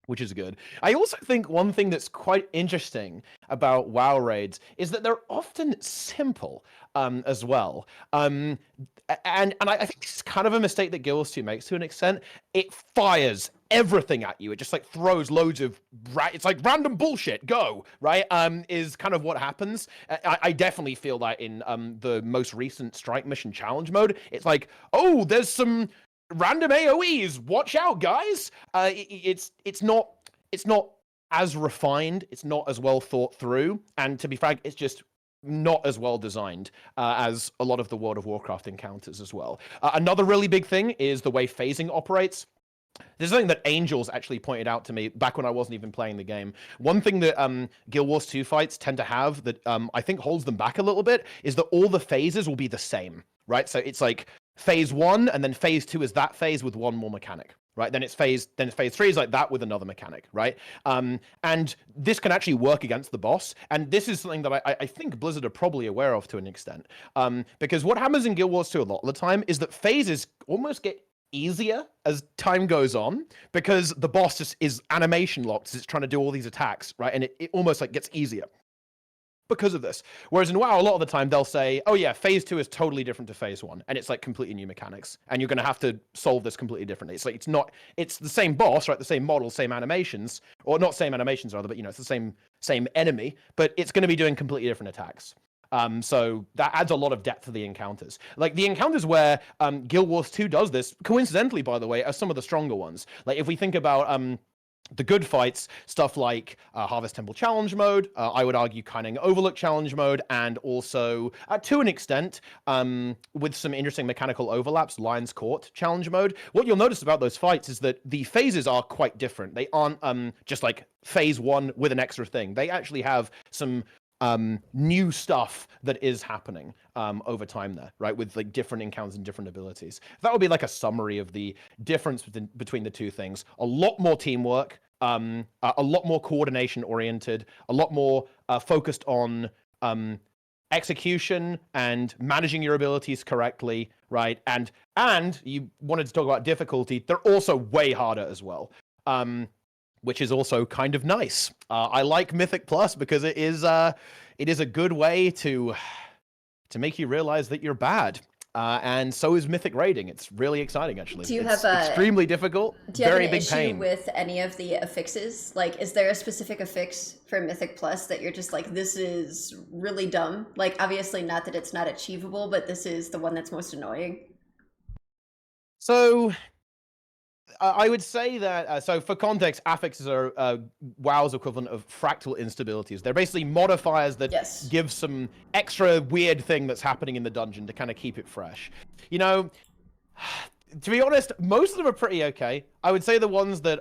which is good. I also think one thing that's quite interesting about WoW raids is that they're often simple as well. And I think this is kind of a mistake that Guild Wars 2 makes to an extent. It fires everything at you. It just like throws loads of it's like random bullshit. Go right. Is kind of what happens. I definitely feel that in the most recent Strike Mission Challenge mode. It's like, oh, there's some random AOE's. Watch out, guys. It's not as refined. It's not as well thought through. And to be frank, it's just not as well designed as a lot of the World of Warcraft encounters as well. Another really big thing is the way phasing operates. This is something that Angels actually pointed out to me back when I wasn't even playing the game. One thing that Guild Wars 2 fights tend to have that I think holds them back a little bit is that all the phases will be the same, right? So it's like phase 1, and then phase 2 is that phase with one more mechanic, right? Then it's phase 3 is like that with another mechanic, right? And this can actually work against the boss. And this is something that I think Blizzard are probably aware of to an extent. Because what happens in Guild Wars 2 a lot of the time is that phases almost get easier as time goes on because the boss just is animation locked as it's trying to do all these attacks, right? And it almost like gets easier because of this. Whereas in WoW, a lot of the time they'll say, oh yeah, phase 2 is totally different to phase 1, and it's like completely new mechanics, and you're going to have to solve this completely differently. It's like it's the same boss, right? The same model, same animations, or not same animations rather, but it's the same enemy, but it's going to be doing completely different attacks. So that adds a lot of depth to the encounters. Like the encounters where Guild Wars 2 does this, coincidentally, by the way, are some of the stronger ones. Like if we think about the good fights, stuff like Harvest Temple Challenge mode, I would argue Kaining Overlook Challenge mode, and also, to an extent, with some interesting mechanical overlaps, Lion's Court Challenge mode. What you'll notice about those fights is that the phases are quite different. They aren't just like phase 1 with an extra thing. They actually have some new stuff that is happening over time there, right? With like different encounters and different abilities. That would be like a summary of the difference between the two things. A lot more teamwork, a lot more coordination oriented, a lot more focused on execution and managing your abilities correctly, right? And you wanted to talk about difficulty. They're also way harder as well. Which is also kind of nice. I like Mythic Plus because it is a good way to make you realize that you're bad. And so is Mythic raiding. It's really exciting, actually. Do you it's have extremely difficult? Do you very have an big issue pain. with any of the affixes? Like, is there a specific affix for Mythic Plus that you're just like, this is really dumb? Like, obviously, not that it's not achievable, but this is the one that's most annoying. So I would say that, so for context, affixes are WoW's equivalent of fractal instabilities. They're basically modifiers that give some extra weird thing that's happening in the dungeon to kind of keep it fresh. You know, to be honest, most of them are pretty okay. I would say the ones that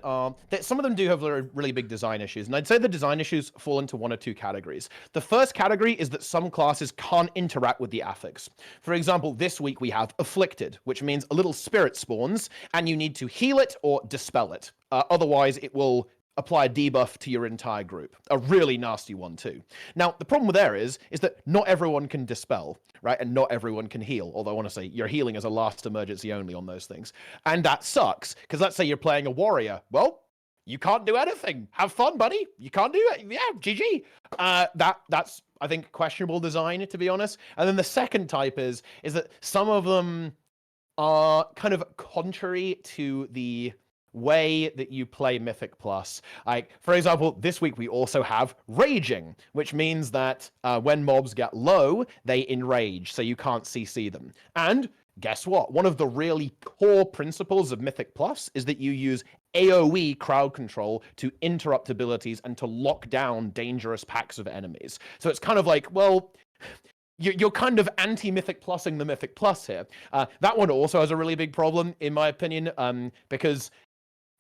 some of them do have really big design issues, and I'd say the design issues fall into one or two categories. The first category is that some classes can't interact with the affix. For example, this week we have Afflicted, which means a little spirit spawns, and you need to heal it or dispel it. Otherwise, it will apply a debuff to your entire group. A really nasty one too. Now, the problem with there is that not everyone can dispel, right? And not everyone can heal. Although I want to say you're healing as a last emergency only on those things. And that sucks, because let's say you're playing a warrior. Well, you can't do anything. Have fun, buddy. You can't do it. Yeah, GG. That's, I think, questionable design, to be honest. And then the second type is that some of them are kind of contrary to the way that you play Mythic Plus. Like, for example, this week we also have Raging, which means that when mobs get low, they enrage, so you can't CC them. And guess what? One of the really core principles of Mythic Plus is that you use AoE crowd control to interrupt abilities and to lock down dangerous packs of enemies. So it's kind of like, well, you're kind of anti-Mythic Plusing the Mythic Plus here. That one also has a really big problem, in my opinion, because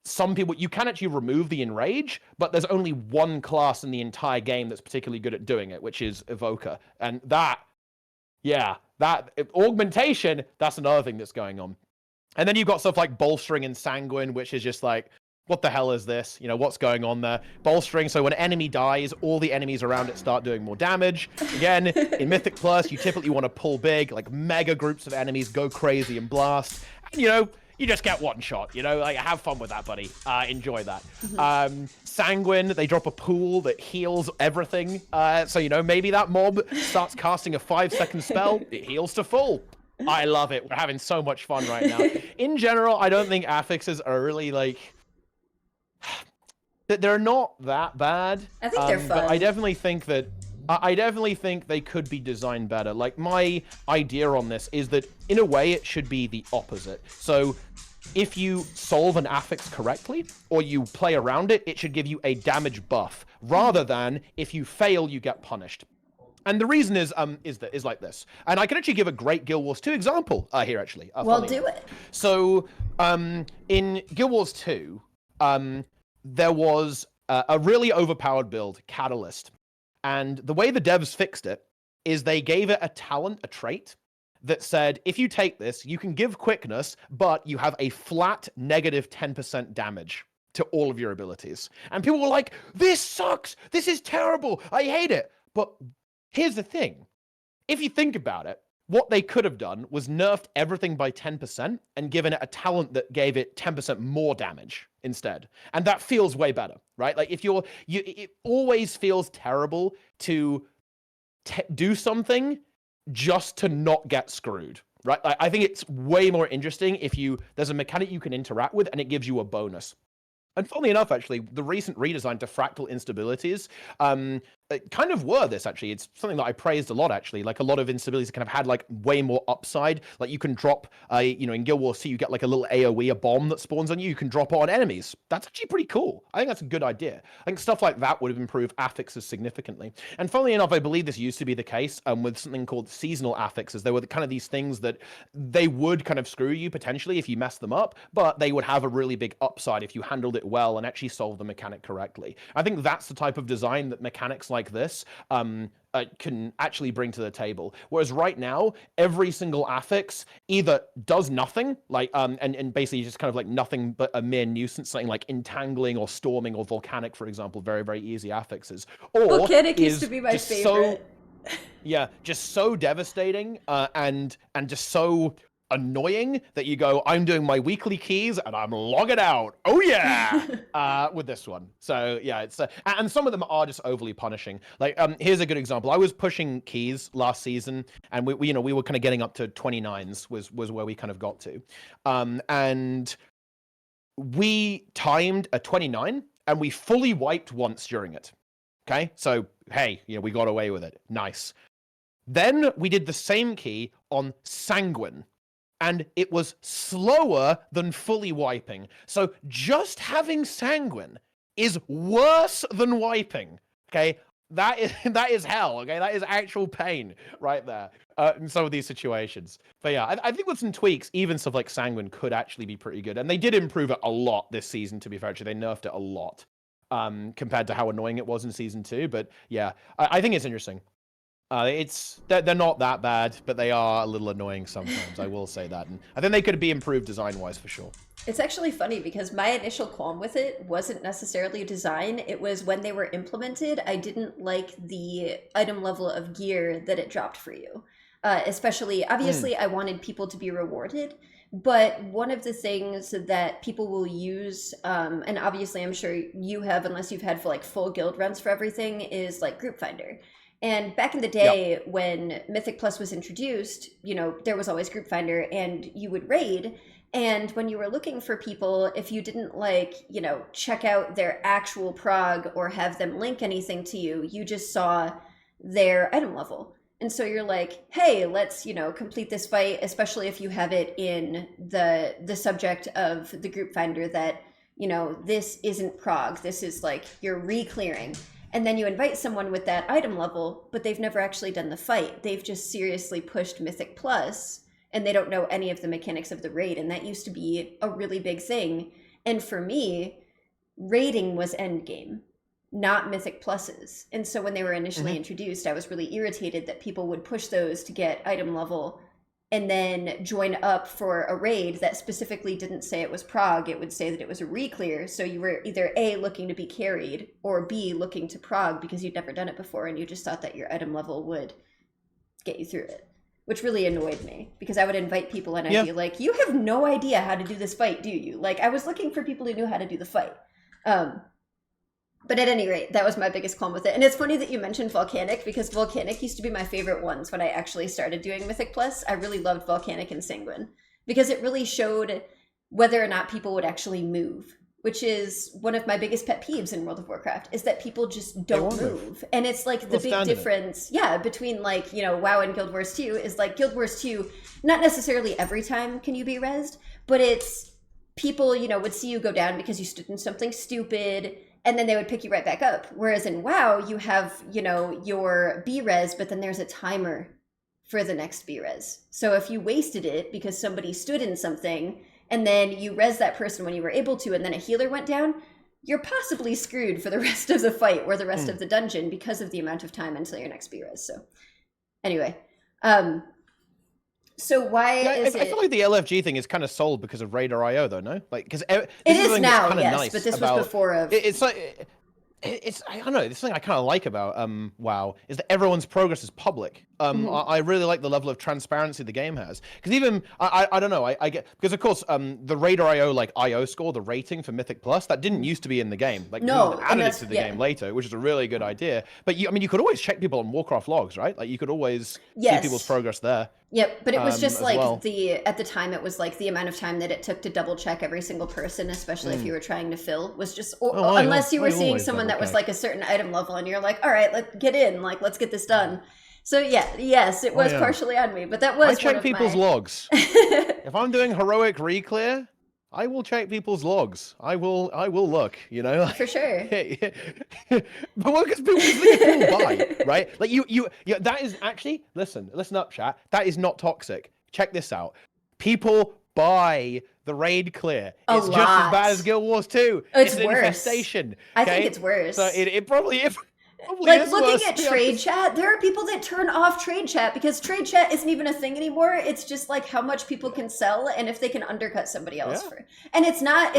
some people, you can actually remove the enrage, but there's only one class in the entire game that's particularly good at doing it, which is Evoker. And that augmentation, that's another thing that's going on. And then you've got stuff like Bolstering and Sanguine, which is just like, what the hell is this? You know, what's going on there? Bolstering, so when an enemy dies, all the enemies around it start doing more damage. Again, in Mythic Plus, you typically want to pull big, like mega groups of enemies, go crazy and blast. And, you know, you just get one shot, you know, like have fun with that, buddy. Enjoy that. Sanguine, they drop a pool that heals everything. So, you know, maybe that mob starts casting a 5-second spell, it heals to full. I love it. We're having so much fun right now. In general, I don't think affixes are really like, they're not that bad. I think they're fun. But I definitely think that they could be designed better. Like, my idea on this is that in a way it should be the opposite. So if you solve an affix correctly or you play around it, it should give you a damage buff rather than if you fail you get punished. And the reason is like this. And I can actually give a great Guild Wars 2 example here actually. Well, do it. So in Guild Wars 2, there was a really overpowered build, Catalyst. And the way the devs fixed it is they gave it a talent, a trait, that said, if you take this, you can give quickness, but you have a flat negative 10% damage to all of your abilities. And people were like, this sucks! This is terrible! I hate it! But here's the thing. If you think about it, what they could have done was nerfed everything by 10% and given it a talent that gave it 10% more damage instead. And that feels way better, right? Like if it always feels terrible to do something just to not get screwed, right? Like, I think it's way more interesting if there's a mechanic you can interact with and it gives you a bonus. And funnily enough, actually, the recent redesign to fractal instabilities kind of were this, actually. It's something that I praised a lot, actually. Like, a lot of instabilities kind of had, like, way more upside. Like, you can drop, you know, in Guild Wars 2, you get, like, a little AoE, a bomb that spawns on you. You can drop it on enemies. That's actually pretty cool. I think that's a good idea. I think stuff like that would have improved affixes significantly. And funnily enough, I believe this used to be the case with something called seasonal affixes. There were kind of these things that they would kind of screw you, potentially, if you messed them up, but they would have a really big upside if you handled it well and actually solved the mechanic correctly. I think that's the type of design that mechanics like this can actually bring to the table. Whereas right now, every single affix either does nothing, like and basically just kind of like nothing but a mere nuisance, something like entangling or storming or volcanic, for example, very, very easy affixes. Or volcanic used to be my favorite. Just so devastating and just so annoying that you go, I'm doing my weekly keys and I'm logging out. Oh yeah, with this one. So yeah, it's and some of them are just overly punishing. Like here's a good example. I was pushing keys last season, and we were kind of getting up to 29s was where we kind of got to, and we timed a 29 and we fully wiped once during it. Okay, so hey, we got away with it. Nice. Then we did the same key on Sanguine, and it was slower than fully wiping. So just having Sanguine is worse than wiping. Okay, that is hell. Okay, that is actual pain right there in some of these situations. But yeah, I think with some tweaks, even stuff like Sanguine could actually be pretty good, and they did improve it a lot this season. To be fair, actually, they nerfed it a lot compared to how annoying it was in season 2. But yeah, I think it's interesting. They're not that bad, but they are a little annoying sometimes. I will say that, and I think they could be improved design-wise for sure. It's actually funny because my initial qualm with it wasn't necessarily design. It was when they were implemented, I didn't like the item level of gear that it dropped for you. Especially, obviously, I wanted people to be rewarded. But one of the things that people will use, and obviously I'm sure you have, unless you've had full guild runs for everything, is like Group Finder. And back in the day when Mythic Plus was introduced, there was always Group Finder and you would raid. And when you were looking for people, if you didn't check out their actual prog or have them link anything to you, you just saw their item level. And so you're like, hey, let's, complete this fight, especially if you have it in the subject of the Group Finder that, this isn't prog, this is you're re-clearing. And then you invite someone with that item level, but they've never actually done the fight. They've just seriously pushed Mythic Plus, and they don't know any of the mechanics of the raid. And that used to be a really big thing. And for me, raiding was endgame, not Mythic Pluses. And so when they were initially introduced, I was really irritated that people would push those to get item level and then join up for a raid that specifically didn't say it was prog. It would say that it was a re-clear. So you were either A, looking to be carried, or B, looking to prog because you'd never done it before and you just thought that your item level would get you through it, which really annoyed me because I would invite people and I'd be like, you have no idea how to do this fight, do you? Like, I was looking for people who knew how to do the fight. But at any rate, that was my biggest qualm with it. And it's funny that you mentioned Volcanic, because Volcanic used to be my favorite ones when I actually started doing Mythic Plus. I really loved Volcanic and Sanguine because it really showed whether or not people would actually move, which is one of my biggest pet peeves in World of Warcraft, is that people just don't move. And it's like the big difference, between like, you know, WoW and Guild Wars 2 is like Guild Wars 2, not necessarily every time can you be rezzed, but it's people, you know, would see you go down because you stood in something stupid, and then they would pick you right back up. Whereas in WoW, you have, you know, your B-res, but then there's a timer for the next B-res. So if you wasted it because somebody stood in something, and then you res that person when you were able to, and then a healer went down, you're possibly screwed for the rest of the fight or the rest of the dungeon because of the amount of time until your next B-res. So anyway, so why is it... I feel like the LFG thing is kind of sold because of Raider IO, though, no? Like, because it is now, yes, nice, but this was before of... It's like... It's I don't know, this thing I kind of like about WoW is that everyone's progress is public. I really like the level of transparency the game has, because even I don't know, I get, because of course the Raider IO like IO score, the rating for Mythic Plus, that didn't used to be in the game. Like, no, added it to the game later, which is a really good idea. But you could always check people on Warcraft logs, right? Like, you could always see people's progress there. Yep, but it was just like at the time it was like the amount of time that it took to double check every single person, especially if you were trying to fill, was just, unless you were seeing someone that was like a certain item level and you're like, all right, let's get in, like, let's get this done. So yes, it was partially on me, but that was I check people's logs. If I'm doing heroic re-clear, I will check people's logs. I will look, you know. For sure. But because people buy, right? Like you, that is actually, listen up, chat. That is not toxic. Check this out. People buy the raid clear. It's just as bad as Guild Wars 2. It's an worse. Infestation. I think it's worse. So it probably like, looking at trade chat, there are people that turn off trade chat because trade chat isn't even a thing anymore. It's just like how much people can sell and if they can undercut somebody else for. And it's not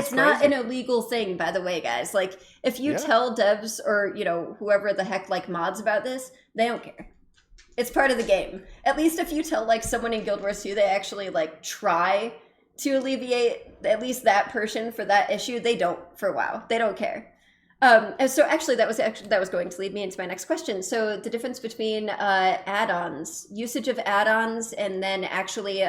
an illegal thing, by the way, guys. Like, if you tell devs or, you know, whoever the heck like mods about this, they don't care. It's part of the game. At least if you tell like someone in Guild Wars 2, they actually like try to alleviate at least that person for that issue. They don't for WoW. They don't care. And so actually that was going to lead me into my next question. So the difference between add-ons, usage of add-ons, and then actually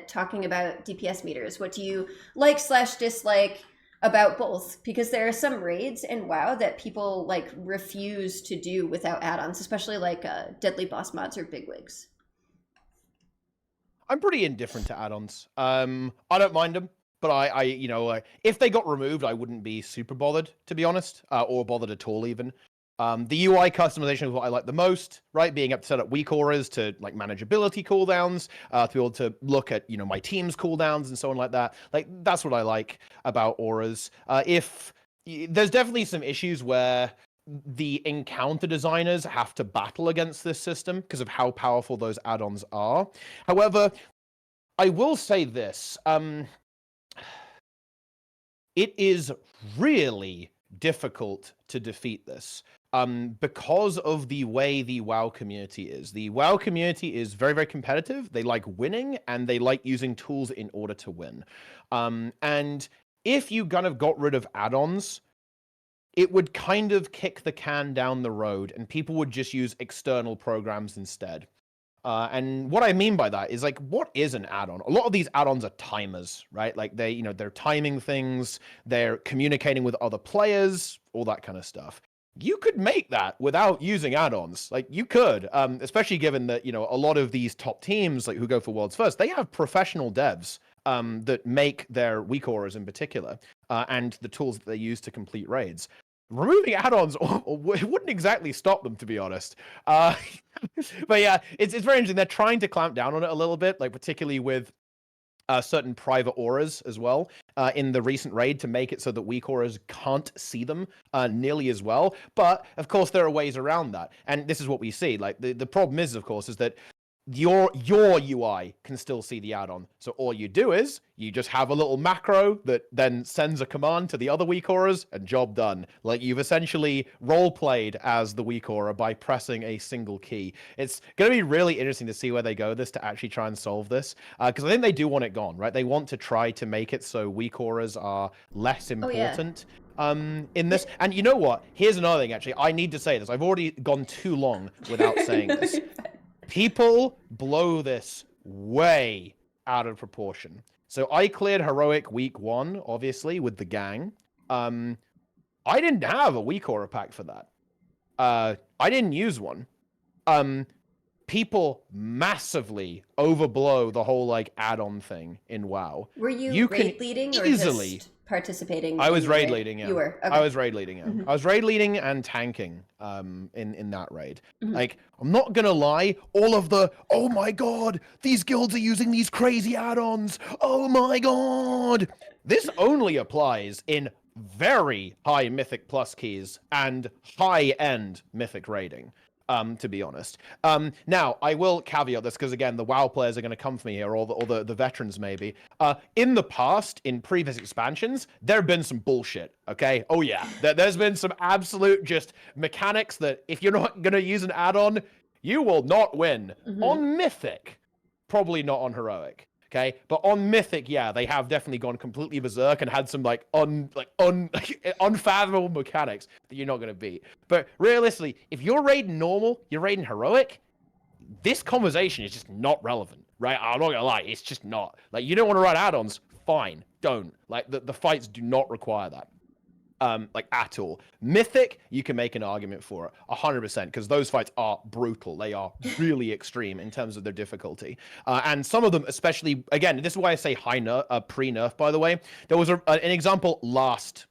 talking about DPS meters. What do you like/dislike about both? Because there are some raids in WoW that people like refuse to do without add-ons, especially like deadly boss mods or bigwigs. I'm pretty indifferent to add-ons. I don't mind them. But I you know, if they got removed, I wouldn't be super bothered, to be honest, or bothered at all even. The UI customization is what I like the most, right? Being able to set up weak auras to like manageability cooldowns, to be able to look at, you know, my team's cooldowns and so on like that. Like, that's what I like about auras. There's definitely some issues where the encounter designers have to battle against this system because of how powerful those add-ons are. However, I will say this. It is really difficult to defeat this because of the way the WoW community is. The WoW community is very, very competitive. They like winning, and they like using tools in order to win. And if you kind of got rid of add-ons, it would kind of kick the can down the road, and people would just use external programs instead. And what I mean by that is, like, what is an add-on? A lot of these add-ons are timers, right? Like, they're timing things, they're communicating with other players, all that kind of stuff. You could make that without using add-ons. Like, you could, especially given that, you know, a lot of these top teams, like, who go for Worlds First, they have professional devs that make their weak auras in particular, and the tools that they use to complete raids. Removing add-ons wouldn't exactly stop them, to be honest. But yeah, it's very interesting. They're trying to clamp down on it a little bit, like particularly with certain private auras as well in the recent raid, to make it so that weak auras can't see them nearly as well. But of course, there are ways around that, and this is what we see. Like, the problem is, of course, is that your UI can still see the add-on. So all you do is you just have a little macro that then sends a command to the other weak auras and job done. Like you've essentially role-played as the weak aura by pressing a single key. It's going to be really interesting to see where they go with this to actually try and solve this. Because I think they do want it gone, right? They want to try to make it so weak auras are less important. In this. And you know what? Here's another thing, actually. I need to say this. I've already gone too long without saying this. People blow this way out of proportion. So I cleared heroic week 1, obviously, with the gang. I didn't have a weak aura pack for that. I didn't use one. People massively overblow the whole like add-on thing in WoW. Were you raid leading or just participating? I was raid leading, yeah. You were? Okay. I was raid leading, yeah. I was raid leading and tanking in that raid. Like, I'm not gonna lie, all of the, oh my god, these guilds are using these crazy add-ons, oh my god! This only applies in very high Mythic Plus keys and high-end Mythic raiding. To be honest. Now, I will caveat this because, again, the WoW players are going to come for me here, or the veterans maybe. In the past, in previous expansions, there have been some bullshit, okay? Oh, yeah. There's been some absolute just mechanics that if you're not going to use an add-on, you will not win. On Mythic, probably not on Heroic. Okay, but on Mythic, yeah, they have definitely gone completely berserk and had some unfathomable mechanics that you're not going to beat. But realistically, if you're raiding normal, you're raiding heroic, this conversation is just not relevant, right? I'm not gonna lie, it's just not. Like, you don't want to run add-ons, fine, don't. Like, the fights do not require that. Like at all. Mythic, you can make an argument for it 100% because those fights are brutal. They are really extreme in terms of their difficulty. And some of them, especially, again, this is why I say high nerf, pre-nerf, by the way. There was an example last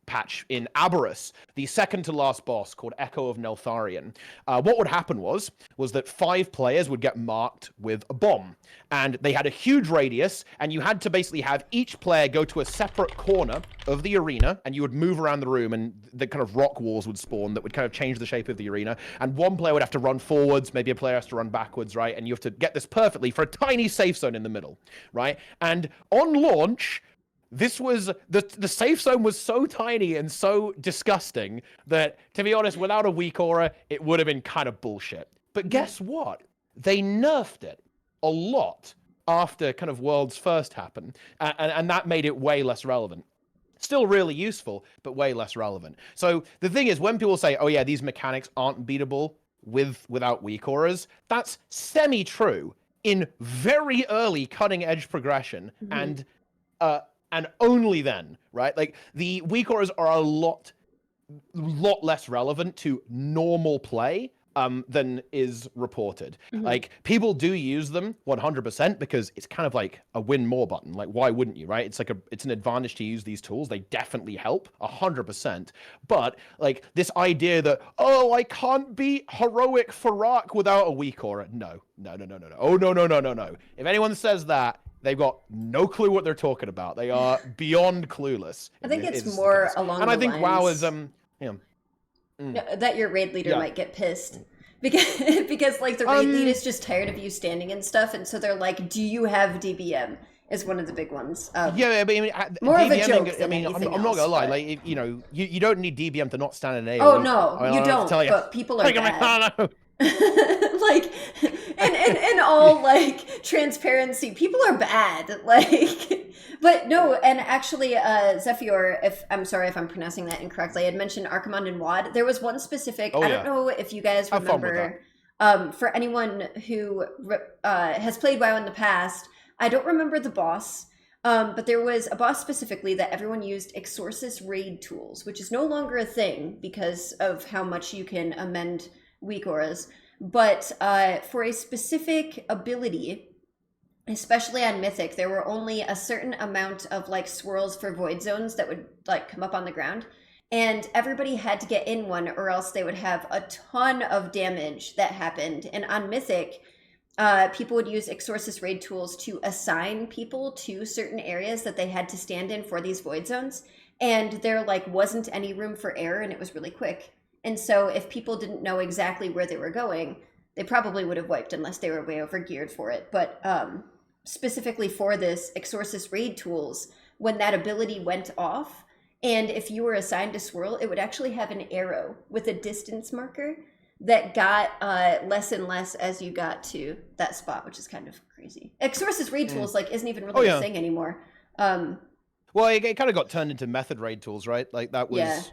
patch in Aberrus, the second to last boss called Echo of Neltharion. What would happen was that 5 players would get marked with a bomb, and they had a huge radius, and you had to basically have each player go to a separate corner of the arena, and you would move around the room, and the kind of rock walls would spawn that would kind of change the shape of the arena, and one player would have to run forwards, maybe a player has to run backwards, right? And you have to get this perfectly for a tiny safe zone in the middle, right? And on launch, this was the safe zone was so tiny and so disgusting that, to be honest, without a weak aura, it would have been kind of bullshit. But guess what? They nerfed it a lot after kind of Worlds First happened, and that made it way less relevant. Still really useful, but way less relevant. So the thing is, when people say, "Oh yeah, these mechanics aren't beatable without weak auras," that's semi-true in very early cutting-edge progression, and only then, right? Like, the weak auras are a lot less relevant to normal play than is reported. Like, people do use them 100% because it's kind of like a win more button. Like, why wouldn't you, right? It's like it's an advantage to use these tools. They definitely help 100%. But like, this idea that, oh, I can't beat heroic Farak without a weak aura. No. Oh, no. If anyone says that, they've got no clue what they're talking about. They are beyond clueless. I think it's more along the lines. And I think WoW is that your raid leader might get pissed because like the raid lead is just tired of you standing and stuff, and so they're like, "Do you have DBM?" Is one of the big ones. Yeah, but I mean, more DBM, of a joke than anything I'm not gonna lie. But... Like, you don't need DBM to not stand in AoE. Oh no, you don't. But people are bad. Like, in all like transparency, people are bad. Like, but no, and actually, Zephyr, if I'm sorry if I'm pronouncing that incorrectly, I had mentioned Archimonde and Wad. There was one specific. I don't know if you guys remember. For anyone who has played WoW in the past, I don't remember the boss. But there was a boss specifically that everyone used Exorcist raid tools, which is no longer a thing because of how much you can amend weak auras, but for a specific ability, especially on Mythic, there were only a certain amount of like swirls for void zones that would like come up on the ground, and everybody had to get in one or else they would have a ton of damage that happened. And on Mythic, people would use Exorcist raid tools to assign people to certain areas that they had to stand in for these void zones, and there like wasn't any room for error, and it was really quick. And so if people didn't know exactly where they were going, they probably would have wiped unless they were way over geared for it. But specifically for this Exorcist raid tools, when that ability went off, and if you were assigned to swirl, it would actually have an arrow with a distance marker that got less and less as you got to that spot, which is kind of crazy. Exorcist raid tools like isn't even really a thing anymore. Well, it kind of got turned into method raid tools, right? Like that was,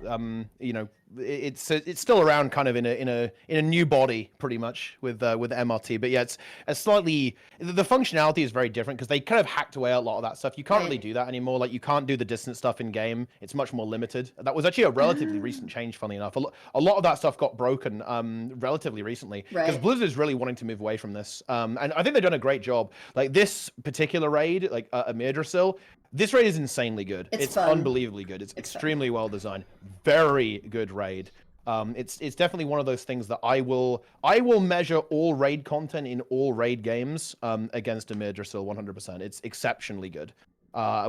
you know, it's still around, kind of in a new body, pretty much with MRT. But yeah, it's a slightly, the functionality is very different because they kind of hacked away a lot of that stuff. You can't really do that anymore. Like you can't do the distance stuff in game. It's much more limited. That was actually a relatively recent change, funny enough. A lot of that stuff got broken relatively recently because Blizzard is really wanting to move away from this. And I think they've done a great job. Like this particular raid, like Amirdrasil, this raid is insanely good. It's unbelievably good. It's extremely well designed. Very good raid. It's definitely one of those things that I will measure all raid content in all raid games against Amirdrasil 100%. It's exceptionally good.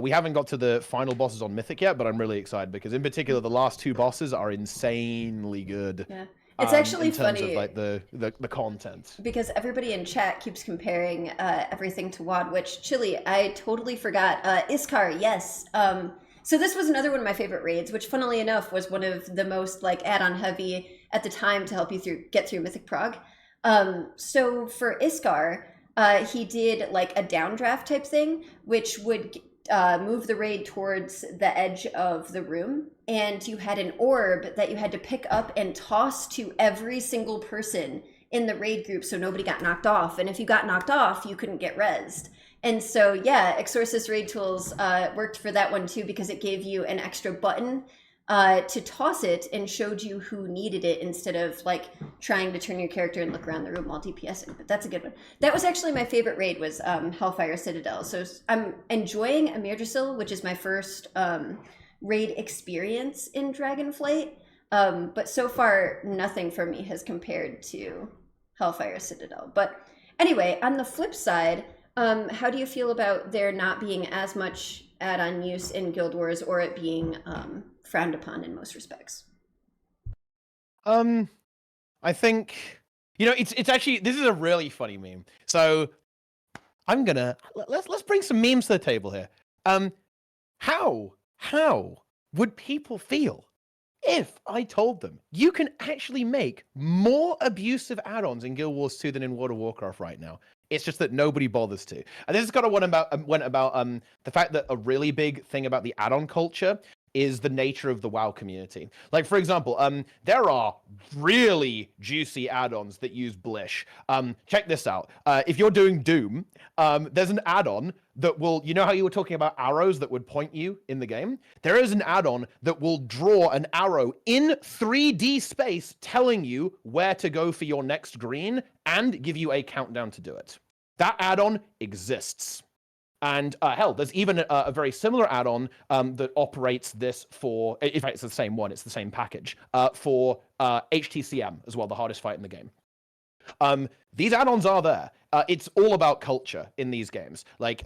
We haven't got to the final bosses on Mythic yet, but I'm really excited because in particular the last two bosses are insanely good. Yeah. It's actually in terms funny, of like the content, because everybody in chat keeps comparing everything to WoD, which Chili, I totally forgot. Iskar, yes. So this was another one of my favorite raids, which funnily enough was one of the most like add-on heavy at the time to help you get through Mythic Prog. So for Iskar, he did like a downdraft type thing, which would move the raid towards the edge of the room, and you had an orb that you had to pick up and toss to every single person in the raid group so nobody got knocked off. And if you got knocked off, you couldn't get rezzed. And so yeah, Exorcist raid tools worked for that one too, because it gave you an extra button to toss it and showed you who needed it instead of like trying to turn your character and look around the room while DPSing. But that's a good one. That was actually my favorite raid, was Hellfire Citadel. So I'm enjoying Amirdrasil, which is my first raid experience in Dragonflight. But so far, nothing for me has compared to Hellfire Citadel. But anyway, on the flip side, how do you feel about there not being as much add-on use in Guild Wars, or it being frowned upon in most respects? I think, you know, it's actually, this is a really funny meme. So let's bring some memes to the table here. How would people feel if I told them you can actually make more abusive add-ons in Guild Wars 2 than in World of Warcraft right now? It's just that nobody bothers to. And this is kind of one about the fact that a really big thing about the add-on culture is the nature of the WoW community. Like, for example, there are really juicy add-ons that use Blish. Check this out. If you're doing Doom, there's an add-on that will, you know how you were talking about arrows that would point you in the game? There is an add-on that will draw an arrow in 3D space telling you where to go for your next green and give you a countdown to do it. That add-on exists. And hell, there's even a very similar add-on that operates this for, in fact, it's the same one, it's the same package, for HTCM as well, the hardest fight in the game. These add-ons are there. It's all about culture in these games. Like,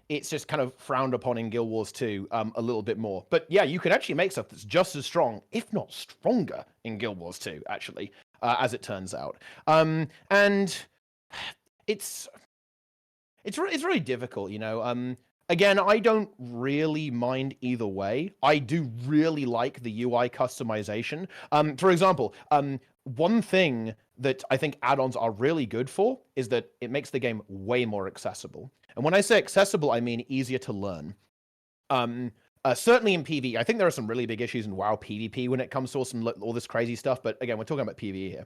it's just kind of frowned upon in Guild Wars 2 a little bit more. But yeah, you can actually make stuff that's just as strong, if not stronger, in Guild Wars 2, actually, as it turns out. And it's really difficult, you know. Again, I don't really mind either way. I do really like the UI customization. For example, one thing that I think add-ons are really good for is that it makes the game way more accessible. And when I say accessible, I mean easier to learn. Certainly in PvE, I think there are some really big issues in WoW PvP when it comes to all this crazy stuff. But again, we're talking about PvE here.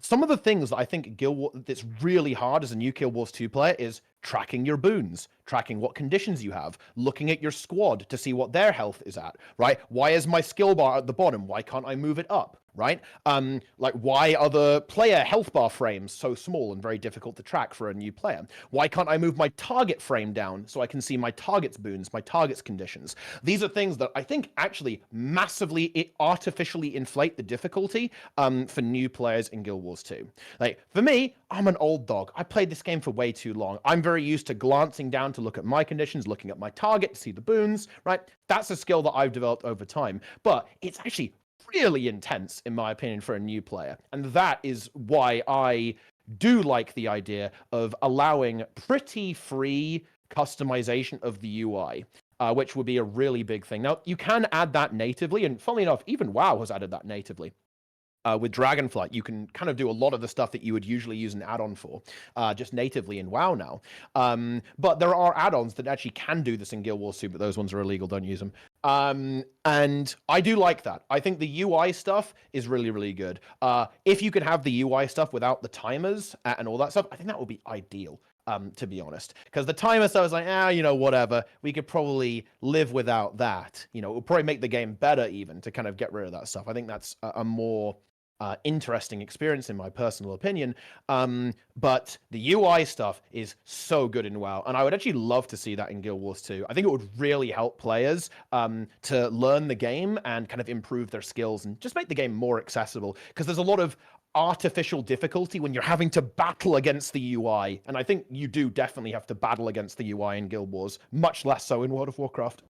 Some of the things that I think that's really hard as a new Guild Wars 2 player is tracking your boons, tracking what conditions you have, looking at your squad to see what their health is at, right? Why is my skill bar at the bottom? Why can't I move it up, right? Like, why are the player health bar frames so small and very difficult to track for a new player? Why can't I move my target frame down so I can see my target's boons, my target's conditions? These are things that I think actually massively artificially inflate the difficulty for new players in Guild Wars 2. Like, for me, I'm an old dog. I played this game for way too long. I'm very used to glancing down to look at my conditions, looking at my target to see the boons, right? That's a skill that I've developed over time. But it's actually really intense, in my opinion, for a new player. And that is why I do like the idea of allowing pretty free customization of the UI. Which would be a really big thing. Now, you can add that natively, and funnily enough, even WoW has added that natively. With Dragonflight, you can kind of do a lot of the stuff that you would usually use an add-on for, just natively in WoW now. But there are add-ons that actually can do this in Guild Wars 2, but those ones are illegal, don't use them. And I do like that. I think the UI stuff is really, really good. If you can have the UI stuff without the timers and all that stuff, I think that would be ideal. To be honest, because the timer stuff is like, whatever. We could probably live without that. It would probably make the game better even to kind of get rid of that stuff. I think that's a more interesting experience in my personal opinion. But the UI stuff is so good in WoW, and I would actually love to see that in Guild Wars 2. I think it would really help players to learn the game and kind of improve their skills and just make the game more accessible, because there's a lot of artificial difficulty when you're having to battle against the UI, and I think you do definitely have to battle against the UI in Guild Wars, much less so in World of Warcraft.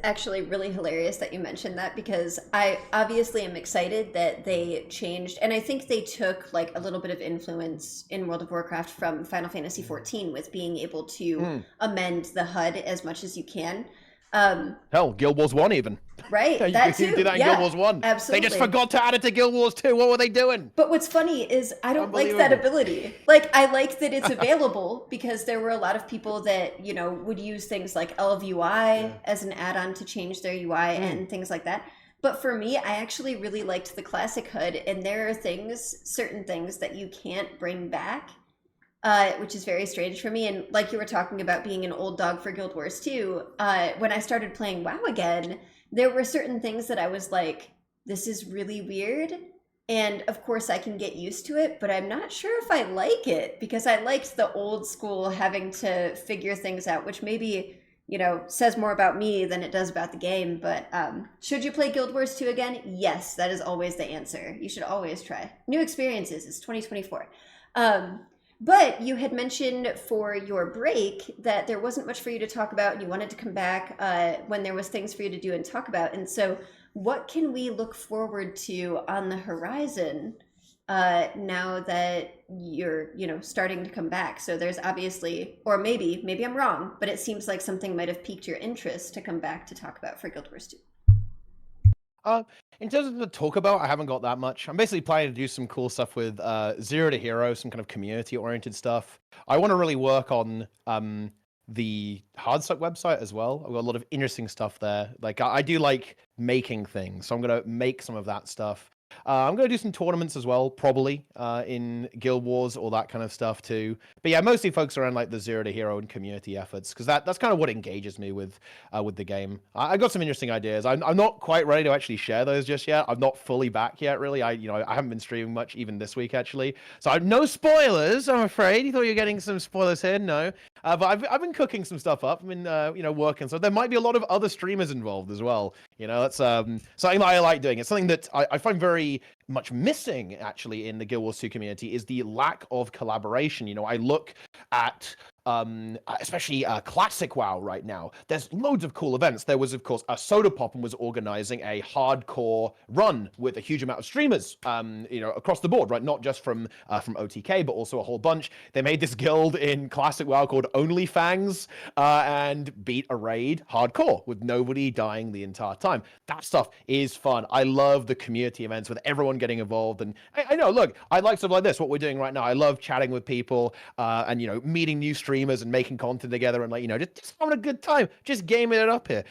Actually really hilarious that you mentioned that, because I obviously am excited that they changed, and I think they took like a little bit of influence in World of Warcraft from Final Fantasy 14 with being able to amend the HUD as much as you can. Hell, Guild Wars 1 even. Right, You that can too. do that in Yeah, Guild Wars 1. absolutely. They just forgot to add it to Guild Wars 2. What were they doing? But what's funny is I don't like that ability. Like, I like that it's available, because there were a lot of people that, would use things like LVUI as an add-on to change their UI and things like that. But for me, I actually really liked the classic HUD, and there are certain things that you can't bring back, which is very strange for me. And like you were talking about being an old dog for Guild Wars 2, when I started playing WoW again, there were certain things that I was like, this is really weird. And of course I can get used to it, but I'm not sure if I like it, because I liked the old school having to figure things out, which maybe, says more about me than it does about the game. But should you play Guild Wars 2 again? Yes, that is always the answer. You should always try. New experiences. It's 2024. But you had mentioned for your break that there wasn't much for you to talk about, and you wanted to come back when there was things for you to do and talk about. And so what can we look forward to on the horizon now that you're, starting to come back? So there's obviously, or maybe I'm wrong, but it seems like something might have piqued your interest to come back to talk about for Guild Wars 2. In terms of the talk about, I haven't got that much. I'm basically planning to do some cool stuff with Zero to Hero, some kind of community-oriented stuff. I want to really work on the Hardsuck website as well. I've got a lot of interesting stuff there. Like, I do like making things, so I'm going to make some of that stuff. I'm going to do some tournaments as well, probably, in Guild Wars, all that kind of stuff too. But yeah, mostly focus around like the Zero to Hero and community efforts, because that's kind of what engages me with the game. I got some interesting ideas. I'm not quite ready to actually share those just yet. I'm not fully back yet, really. I haven't been streaming much even this week, actually. So no spoilers, I'm afraid. You thought you were getting some spoilers here? No. But I've been cooking some stuff up. I've been working. So there might be a lot of other streamers involved as well. That's something that I like doing. It's something that I find very much missing actually in the Guild Wars 2 community, is the lack of collaboration. I look at especially classic WoW right now. There's loads of cool events. There was, of course, Soda Pop was organizing a hardcore run with a huge amount of streamers, across the board, right? Not just from OTK, but also a whole bunch. They made this guild in classic WoW called OnlyFangs and beat a raid hardcore with nobody dying the entire time. That stuff is fun. I love the community events with everyone getting involved. And I know, look, I like stuff like this, what we're doing right now. I love chatting with people and, meeting new streamers and making content together and just having a good time, just gaming it up here.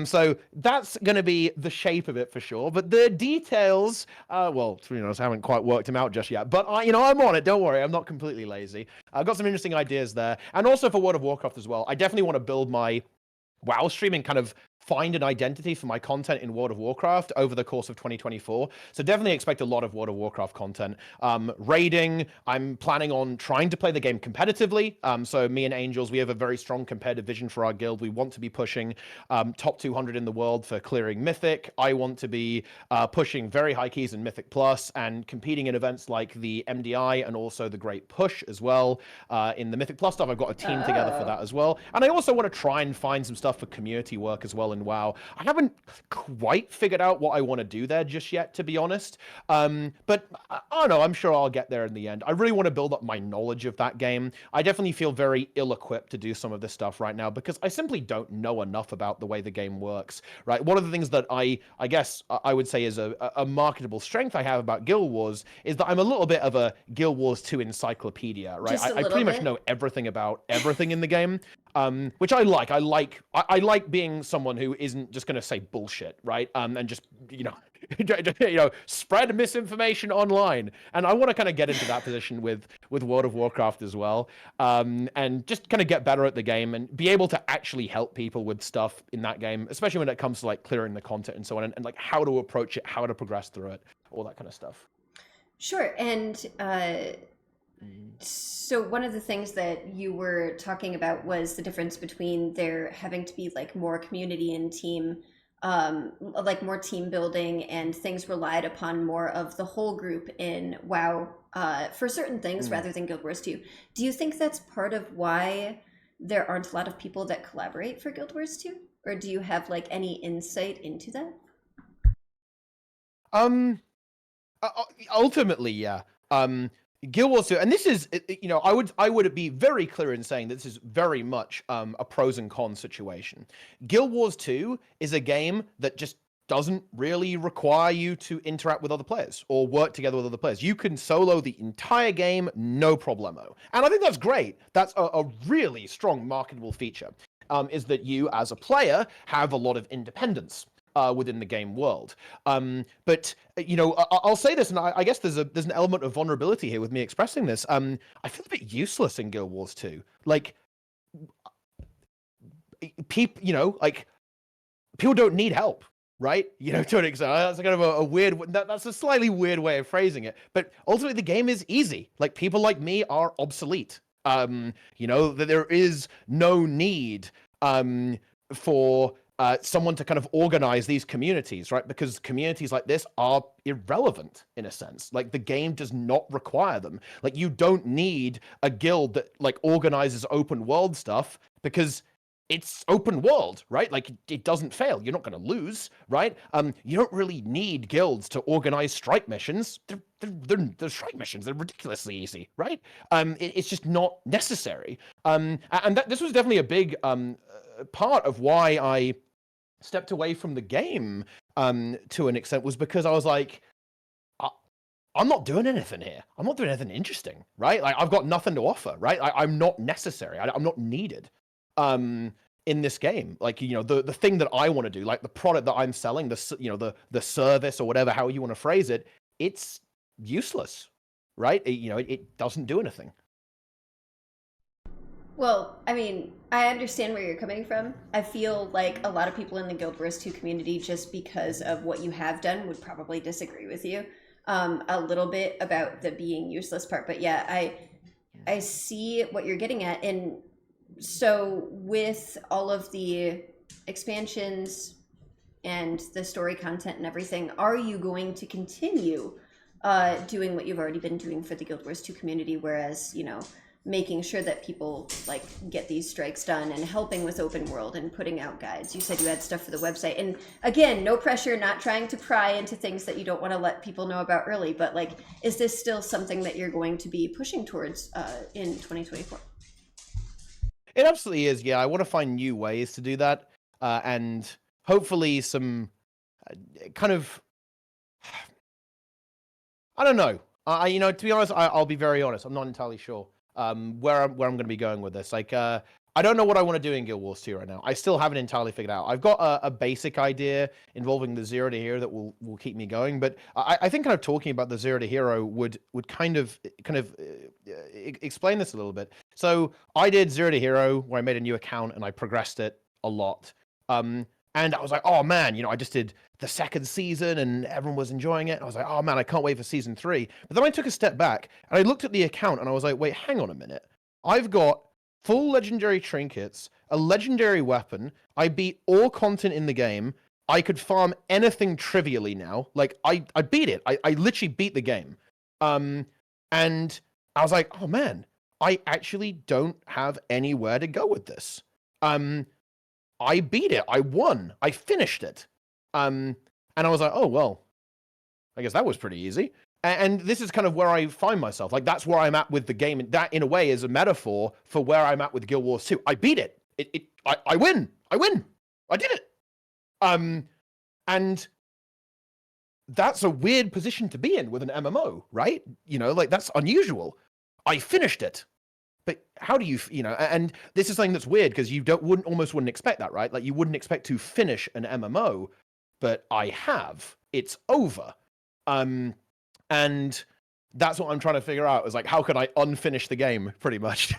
So that's going to be the shape of it for sure. But the details, well, to be honest, I haven't quite worked them out just yet. But I'm on it. Don't worry, I'm not completely lazy. I've got some interesting ideas there, and also for World of Warcraft as well. I definitely want to build my WoW streaming, kind of find an identity for my content in World of Warcraft over the course of 2024. So definitely expect a lot of World of Warcraft content. Raiding, I'm planning on trying to play the game competitively. So me and Angels, we have a very strong competitive vision for our guild. We want to be pushing top 200 in the world for clearing Mythic. I want to be pushing very high keys in Mythic Plus and competing in events like the MDI and also the Great Push as well. In the Mythic Plus stuff, I've got a team together for that as well. And I also want to try and find some stuff for community work as well in in WoW. I haven't quite figured out what I want to do there just yet, to be honest. But I don't know. I'm sure I'll get there in the end. I really want to build up my knowledge of that game. I definitely feel very ill-equipped to do some of this stuff right now because I simply don't know enough about the way the game works. Right. One of the things that I guess I would say is a marketable strength I have about Guild Wars is that I'm a little bit of a Guild Wars 2 encyclopedia. Right. Just a I little pretty much bit. know everything about everything in the game. Which I like. I like being someone who isn't just going to say bullshit, right? And just spread misinformation online. And I want to kind of get into that position with World of Warcraft as well, and just kind of get better at the game and be able to actually help people with stuff in that game, especially when it comes to like clearing the content and so on, and like how to approach it, how to progress through it, all that kind of stuff. Sure. And so one of the things that you were talking about was the difference between there having to be like more community and team, like more team building and things relied upon more of the whole group in WoW for certain things Mm. rather than Guild Wars 2. Do you think that's part of why there aren't a lot of people that collaborate for Guild Wars 2? Or do you have like any insight into that? Um, Ultimately, yeah. Guild Wars 2, and this is, I would be very clear in saying that this is very much a pros and cons situation. Guild Wars 2 is a game that just doesn't really require you to interact with other players or work together with other players. You can solo the entire game, no problemo. And I think that's great. That's a really strong marketable feature, is that you as a player have a lot of independence within the game world. But I'll say this, and I guess there's an element of vulnerability here with me expressing this. I feel a bit useless in Guild Wars 2. Like people, like people don't need help, right? To an extent. That's kind of a weird. That's a slightly weird way of phrasing it. But ultimately, the game is easy. Like people like me are obsolete. That there is no need for someone to kind of organize these communities, right? Because communities like this are irrelevant in a sense. Like the game does not require them. Like you don't need a guild that like organizes open world stuff because it's open world, right? Like it doesn't fail. You're not going to lose, right? You don't really need guilds to organize strike missions. They're strike missions. They're ridiculously easy, right? It's just not necessary. And this was definitely a big part of why I stepped away from the game to an extent, was because I was like, I'm not doing anything here. I'm not doing anything interesting, right? Like I've got nothing to offer, right? I'm not necessary. I'm not needed in this game. Like the thing that I want to do, like the product that I'm selling, the service or whatever, how you want to phrase it, it's useless, right? It doesn't do anything. Well, I mean, I understand where you're coming from. I feel like a lot of people in the Guild Wars 2 community, just because of what you have done, would probably disagree with you a little bit about the being useless part. But yeah, I see what you're getting at. And so with all of the expansions and the story content and everything, are you going to continue doing what you've already been doing for the Guild Wars 2 community, whereas, making sure that people like get these strikes done and helping with open world and putting out guides? You said you had stuff for the website, and again, no pressure, not trying to pry into things that you don't want to let people know about early, but like, is this still something that you're going to be pushing towards in 2024? It absolutely is. Yeah, I want to find new ways to do that, and hopefully some kind of, I don't know. To be honest, I'll be very honest. I'm not entirely sure where I'm going to be going with this. Like, I don't know what I want to do in Guild Wars 2 right now. I still haven't entirely figured out. I've got a basic idea involving the zero to hero that will keep me going, but I think kind of talking about the zero to hero would kind of explain this a little bit. So I did zero to hero where I made a new account and I progressed it a lot. And I was like, oh man, I just did the second season and everyone was enjoying it. I was like, oh man, I can't wait for season 3. But then I took a step back and I looked at the account and I was like, wait, hang on a minute. I've got full legendary trinkets, a legendary weapon. I beat all content in the game. I could farm anything trivially now. Like I beat it. I literally beat the game. And I was like, oh man, I actually don't have anywhere to go with this. I beat it. I won. I finished it. And I was like, oh well, I guess that was pretty easy. And this is kind of where I find myself. Like that's where I'm at with the game. And that, in a way, is a metaphor for where I'm at with Guild Wars 2. I beat it. I win. I win. I did it. And that's a weird position to be in with an MMO, right? You know, like that's unusual. I finished it. But how do you, you know, and this is something that's weird because you almost wouldn't expect that, right? Like you wouldn't expect to finish an MMO, but I have. It's over. And that's what I'm trying to figure out is like, how could I unfinish the game, pretty much?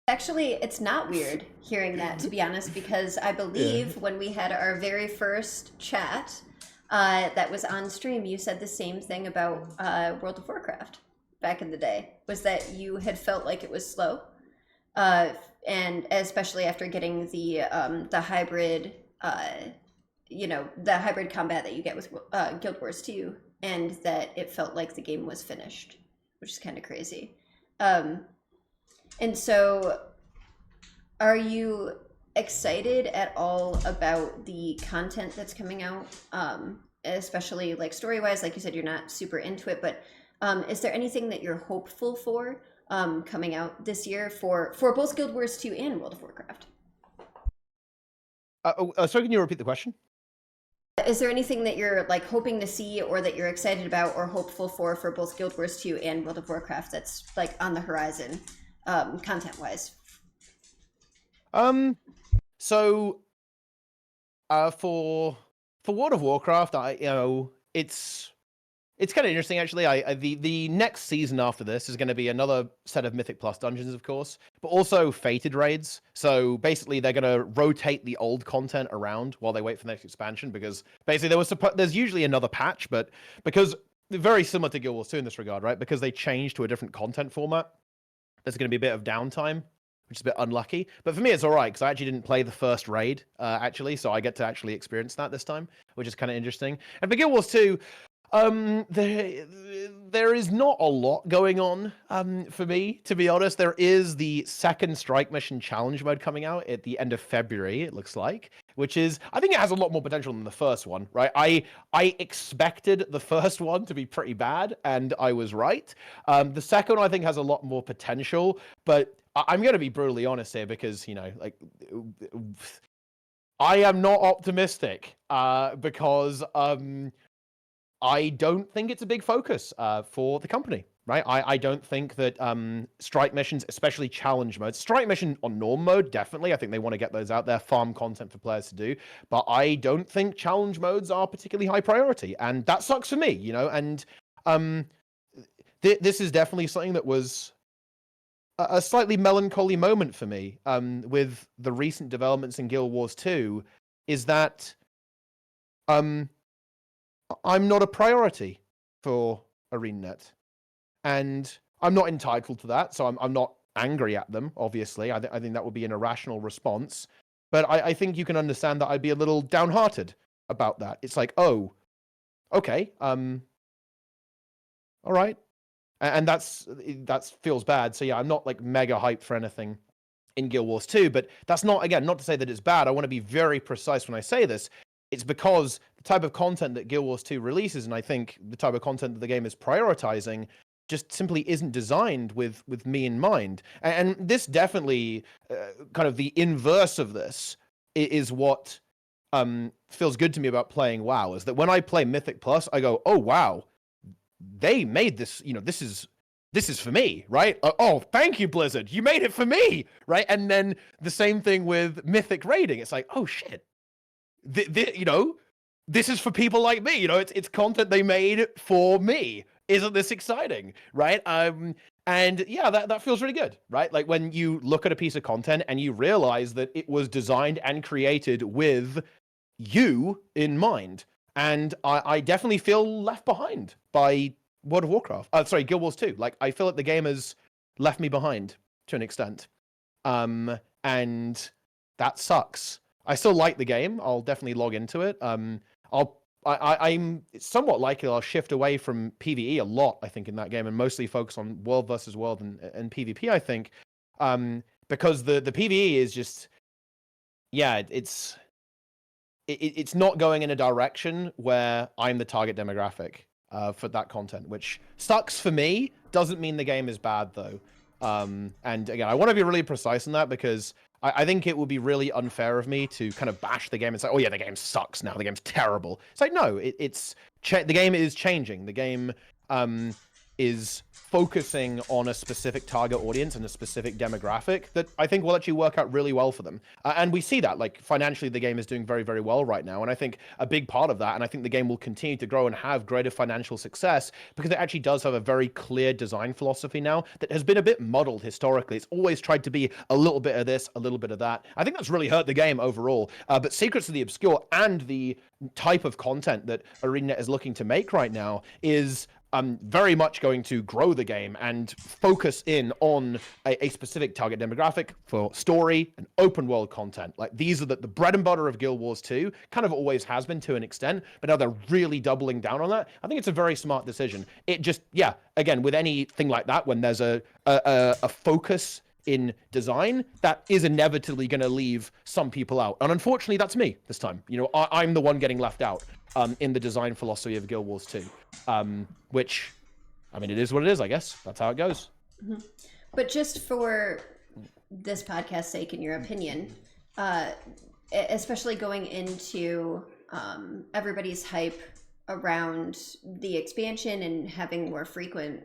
Actually, it's not weird hearing that, to be honest, because I believe when we had our very first chat that was on stream, you said the same thing about World of Warcraft back in the day, was that you had felt like it was slow. And especially after getting the hybrid, the hybrid combat that you get with Guild Wars 2, and that it felt like the game was finished, which is kind of crazy. And so, are you excited at all about the content that's coming out? Especially like story-wise, like you said, you're not super into it, but is there anything that you're hopeful for coming out this year for both Guild Wars 2 and World of Warcraft? Sorry, can you repeat the question? Is there anything that you're like hoping to see or that you're excited about or hopeful for both Guild Wars 2 and World of Warcraft that's like on the horizon, content-wise? So for World of Warcraft, it's kind of interesting actually. The next season after this is going to be another set of Mythic Plus dungeons, of course, but also fated raids. So basically, they're going to rotate the old content around while they wait for the next expansion, because basically there's usually another patch, but because very similar to Guild Wars 2 in this regard, right? Because they changed to a different content format, there's going to be a bit of downtime, which is a bit unlucky. But for me, it's all right, because I actually didn't play the first raid, actually, so I get to actually experience that this time, which is kind of interesting. And for Guild Wars 2, there is not a lot going on for me, to be honest. There is the second Strike Mission challenge mode coming out at the end of February, it looks like, which is, I think it has a lot more potential than the first one, right? I expected the first one to be pretty bad, and I was right. The second one, I think, has a lot more potential, but I'm going to be brutally honest here because, you know, like, I am not optimistic because I don't think it's a big focus for the company, right? I don't think that strike missions, especially challenge modes, strike mission on norm mode, definitely. I think they want to get those out there, farm content for players to do. But I don't think challenge modes are particularly high priority. And that sucks for me, you know? And this is definitely something that was a slightly melancholy moment for me with the recent developments in Guild Wars 2, is that I'm not a priority for ArenaNet, and I'm not entitled to that, so I'm not angry at them, obviously. I think that would be an irrational response, but I think you can understand that I'd be a little downhearted about that. It's like, oh, okay, all right. And that feels bad, so yeah, I'm not like mega hyped for anything in Guild Wars 2, but that's not, again, not to say that it's bad. I want to be very precise when I say this. It's because the type of content that Guild Wars 2 releases, and I think the type of content that the game is prioritizing, just simply isn't designed with me in mind. And this definitely, kind of the inverse of this, is what feels good to me about playing WoW, is that when I play Mythic Plus, I go, oh, wow, they made this, you know, this is for me, right? Oh, thank you, Blizzard. You made it for me, right? And then the same thing with Mythic raiding. It's like, oh, shit. You know, this is for people like me. You know, it's content they made for me. Isn't this exciting, right? And yeah, that feels really good, right? Like when you look at a piece of content and you realize that it was designed and created with you in mind. And I definitely feel left behind by World of Warcraft. Sorry, Guild Wars 2. Like, I feel like the game has left me behind to an extent. And that sucks. I still like the game. I'll definitely log into it. I'm somewhat likely I'll shift away from PvE a lot, I think, in that game, and mostly focus on world versus world and PvP, I think. Because the PvE is just, yeah, it's not going in a direction where I'm the target demographic for that content, which sucks for me. Doesn't mean the game is bad though. And again, I want to be really precise on that because I think it would be really unfair of me to kind of bash the game and say, "Oh yeah, the game sucks now. The game's terrible." It's like no, the game is changing. The game is focusing on a specific target audience and a specific demographic that I think will actually work out really well for them. And we see that, like, financially, the game is doing very, very well right now. And I think a big part of that, and I think the game will continue to grow and have greater financial success because it actually does have a very clear design philosophy now that has been a bit muddled historically. It's always tried to be a little bit of this, a little bit of that. I think that's really hurt the game overall. But Secrets of the Obscure and the type of content that ArenaNet is looking to make right now is very much going to grow the game and focus in on a specific target demographic for story and open world content. Like, these are the bread and butter of Guild Wars 2, kind of always has been to an extent, but now they're really doubling down on that. I think it's a very smart decision. It just, yeah, again, with anything like that, when there's a focus in design, that is inevitably going to leave some people out. And unfortunately, that's me this time. You know, I'm the one getting left out in the design philosophy of Guild Wars 2. Which, I mean, it is what it is, I guess. That's how it goes. Mm-hmm. But just for this podcast's sake, in your opinion, especially going into everybody's hype around the expansion and having more frequent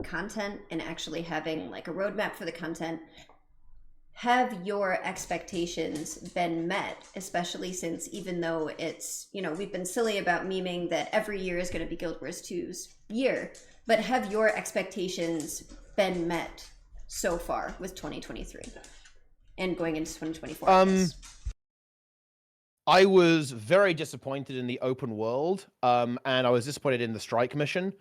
content and actually having like a roadmap for the content, have your expectations been met, especially since even though it's, you know, we've been silly about memeing that every year is going to be Guild Wars 2's year, but have your expectations been met so far with 2023 and going into 2024? I was very disappointed in the open world, and I was disappointed in the strike mission.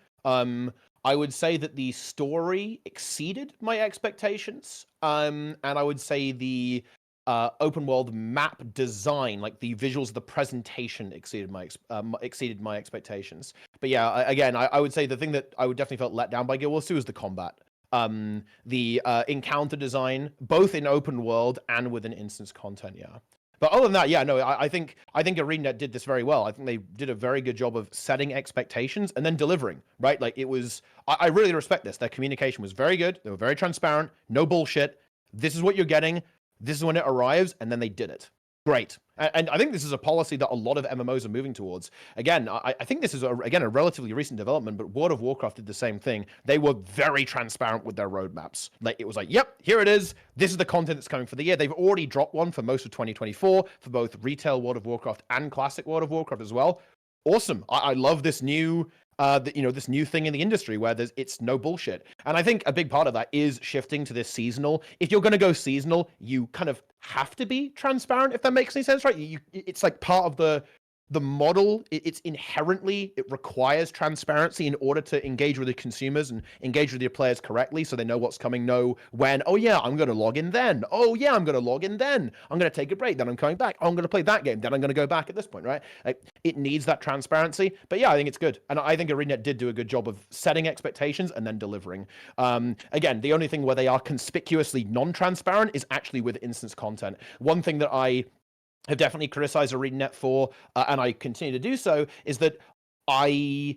I would say that the story exceeded my expectations, and I would say the open world map design, like the visuals, the presentation, exceeded my expectations. But yeah, again, I would say the thing that I would definitely felt let down by Guild Wars 2 is the combat. The encounter design, both in open world and within instance content, yeah. But other than that, yeah, no, I think ArenaNet did this very well. I think they did a very good job of setting expectations and then delivering, right? Like, it was, I really respect this. Their communication was very good. They were very transparent. No bullshit. This is what you're getting. This is when it arrives. And then they did it. Great. And I think this is a policy that a lot of MMOs are moving towards. Again, I think this is, again, a relatively recent development, but World of Warcraft did the same thing. They were very transparent with their roadmaps. Like, it was like, yep, here it is. This is the content that's coming for the year. They've already dropped one for most of 2024 for both retail World of Warcraft and classic World of Warcraft as well. Awesome. I love this new this new thing in the industry where it's no bullshit. And I think a big part of that is shifting to this seasonal. If you're going to go seasonal, you kind of have to be transparent, if that makes any sense, right? It's like part of the model. It's inherently, it requires transparency in order to engage with the consumers and engage with your players correctly, so they know what's coming, know when, oh yeah, I'm going to log in then. Oh yeah, I'm going to log in then. I'm going to take a break, then I'm coming back. Oh, I'm going to play that game, then I'm going to go back at this point, right? Like, it needs that transparency. But yeah, I think it's good. And I think ArenaNet did do a good job of setting expectations and then delivering. Again, the only thing where they are conspicuously non-transparent is actually with instance content. One thing that I have definitely criticized ArenaNet for, and I continue to do so, is that I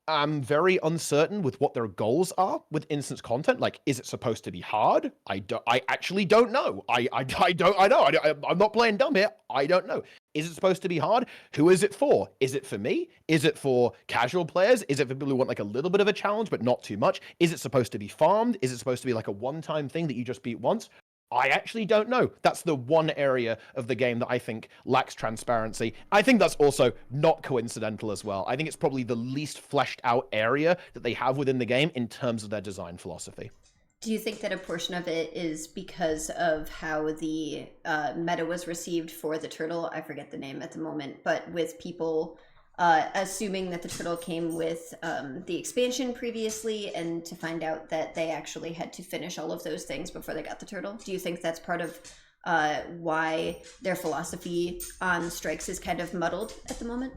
am very uncertain with what their goals are with instance content. Like, is it supposed to be hard? I actually don't know. I'm not playing dumb here. I don't know. Is it supposed to be hard? Who is it for? Is it for me? Is it for casual players? Is it for people who want like a little bit of a challenge, but not too much? Is it supposed to be farmed? Is it supposed to be like a one-time thing that you just beat once? I actually don't know. That's the one area of the game that I think lacks transparency. I think that's also not coincidental as well. I think it's probably the least fleshed out area that they have within the game in terms of their design philosophy. Do you think that a portion of it is because of how the meta was received for the turtle? I forget the name at the moment, but with people assuming that the turtle came with the expansion previously, and to find out that they actually had to finish all of those things before they got the turtle. Do you think that's part of why their philosophy on strikes is kind of muddled at the moment?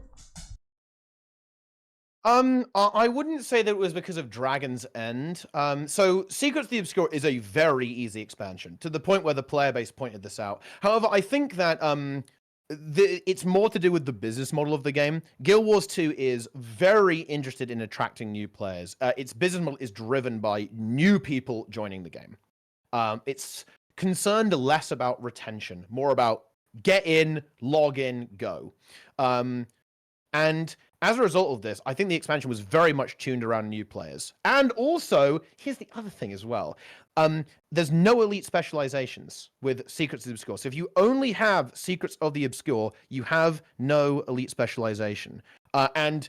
I wouldn't say that it was because of Dragon's End. So Secrets of the Obscure is a very easy expansion to the point where the player base pointed this out. However, I think that it's more to do with the business model of the game. Guild Wars 2 is very interested in attracting new players. Its business model is driven by new people joining the game. It's concerned less about retention, more about get in, log in, go. And as a result of this, I think the expansion was very much tuned around new players. And also, here's the other thing as well. There's no elite specializations with Secrets of the Obscure. So if you only have Secrets of the Obscure, you have no elite specialization. And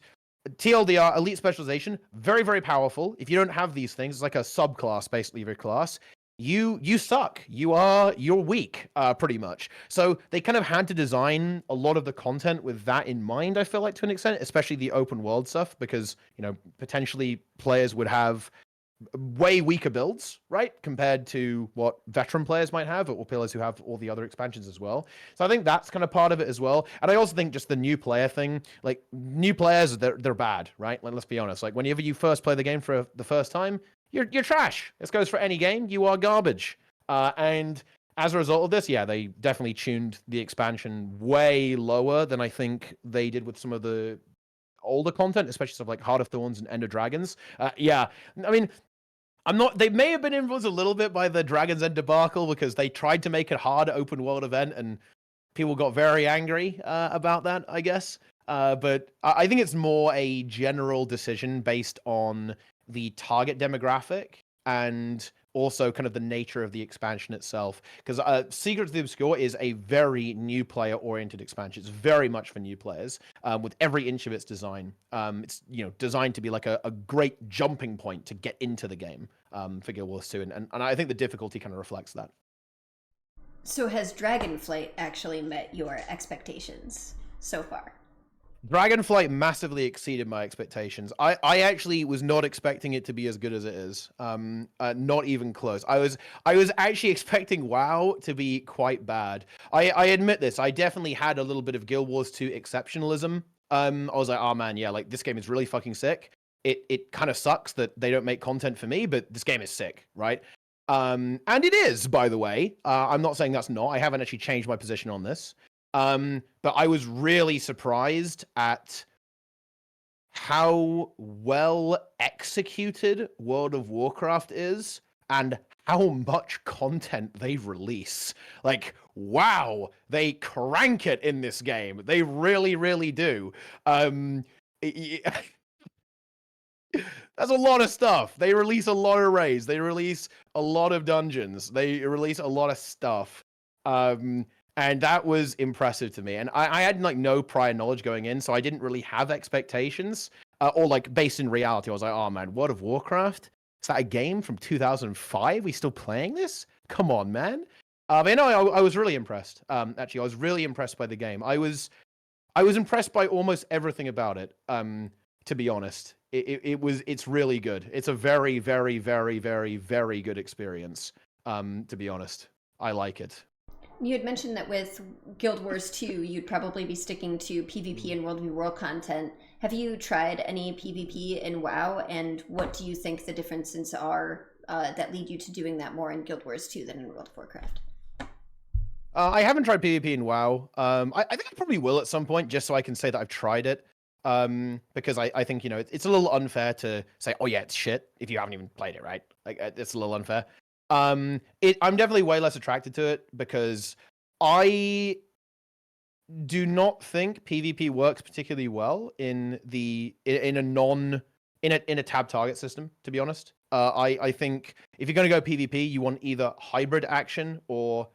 TLDR, elite specialization, very, very powerful. If you don't have these things, it's like a subclass, basically, of your class. You suck. You're weak, pretty much. So they kind of had to design a lot of the content with that in mind, I feel like, to an extent, especially the open world stuff, because, potentially players would have way weaker builds, right, compared to what veteran players might have, or players who have all the other expansions as well. So I think that's kind of part of it as well. And I also think just the new player thing, like new players, they're bad, right? Like, let's be honest. Like whenever you first play the game for the first time, you're trash. This goes for any game. You are garbage. And as a result of this, yeah, they definitely tuned the expansion way lower than I think they did with some of the older content, especially stuff like Heart of Thorns and End of Dragons. Yeah, I mean, they may have been influenced a little bit by the Dragon's End debacle because they tried to make it hard open world event and people got very angry about that, I guess. But I think it's more a general decision based on the target demographic and also kind of the nature of the expansion itself. Because Secrets of the Obscure is a very new player oriented expansion. It's very much for new players with every inch of its design. It's designed to be like a great jumping point to get into the game for Guild Wars 2. And I think the difficulty kind of reflects that. So has Dragonflight actually met your expectations so far? Dragonflight massively exceeded my expectations. I actually was not expecting it to be as good as it is. Not even close. I was actually expecting WoW to be quite bad. I admit this. I definitely had a little bit of Guild Wars 2 exceptionalism. I was like, oh man, yeah, like this game is really fucking sick. It kind of sucks that they don't make content for me, but this game is sick, right? And it is, by the way. I'm not saying that's not. I haven't actually changed my position on this. But I was really surprised at how well executed World of Warcraft is and how much content they release. Like, wow, they crank it in this game. They really, really do. That's a lot of stuff. They release a lot of raids. They release a lot of dungeons. They release a lot of stuff. And that was impressive to me. And I had like no prior knowledge going in, so I didn't really have expectations or like based in reality. I was like, oh man, World of Warcraft? Is that a game from 2005? We still playing this? Come on, man. But no, I was really impressed. Actually, I was really impressed by the game. I was impressed by almost everything about it. To be honest, it's really good. It's a very, very, very, very, very good experience. To be honest, I like it. You had mentioned that with Guild Wars 2, you'd probably be sticking to PvP and World v. World content. Have you tried any PvP in WoW, and what do you think the differences are that lead you to doing that more in Guild Wars 2 than in World of Warcraft? I haven't tried PvP in WoW. I think I probably will at some point, just so I can say that I've tried it. Because I think, it's a little unfair to say, oh yeah, it's shit, if you haven't even played it, right? Like, it's a little unfair. I'm definitely way less attracted to it because I do not think PvP works particularly well in a tab target system, to be honest. I think if you're going to go PvP, you want either hybrid action or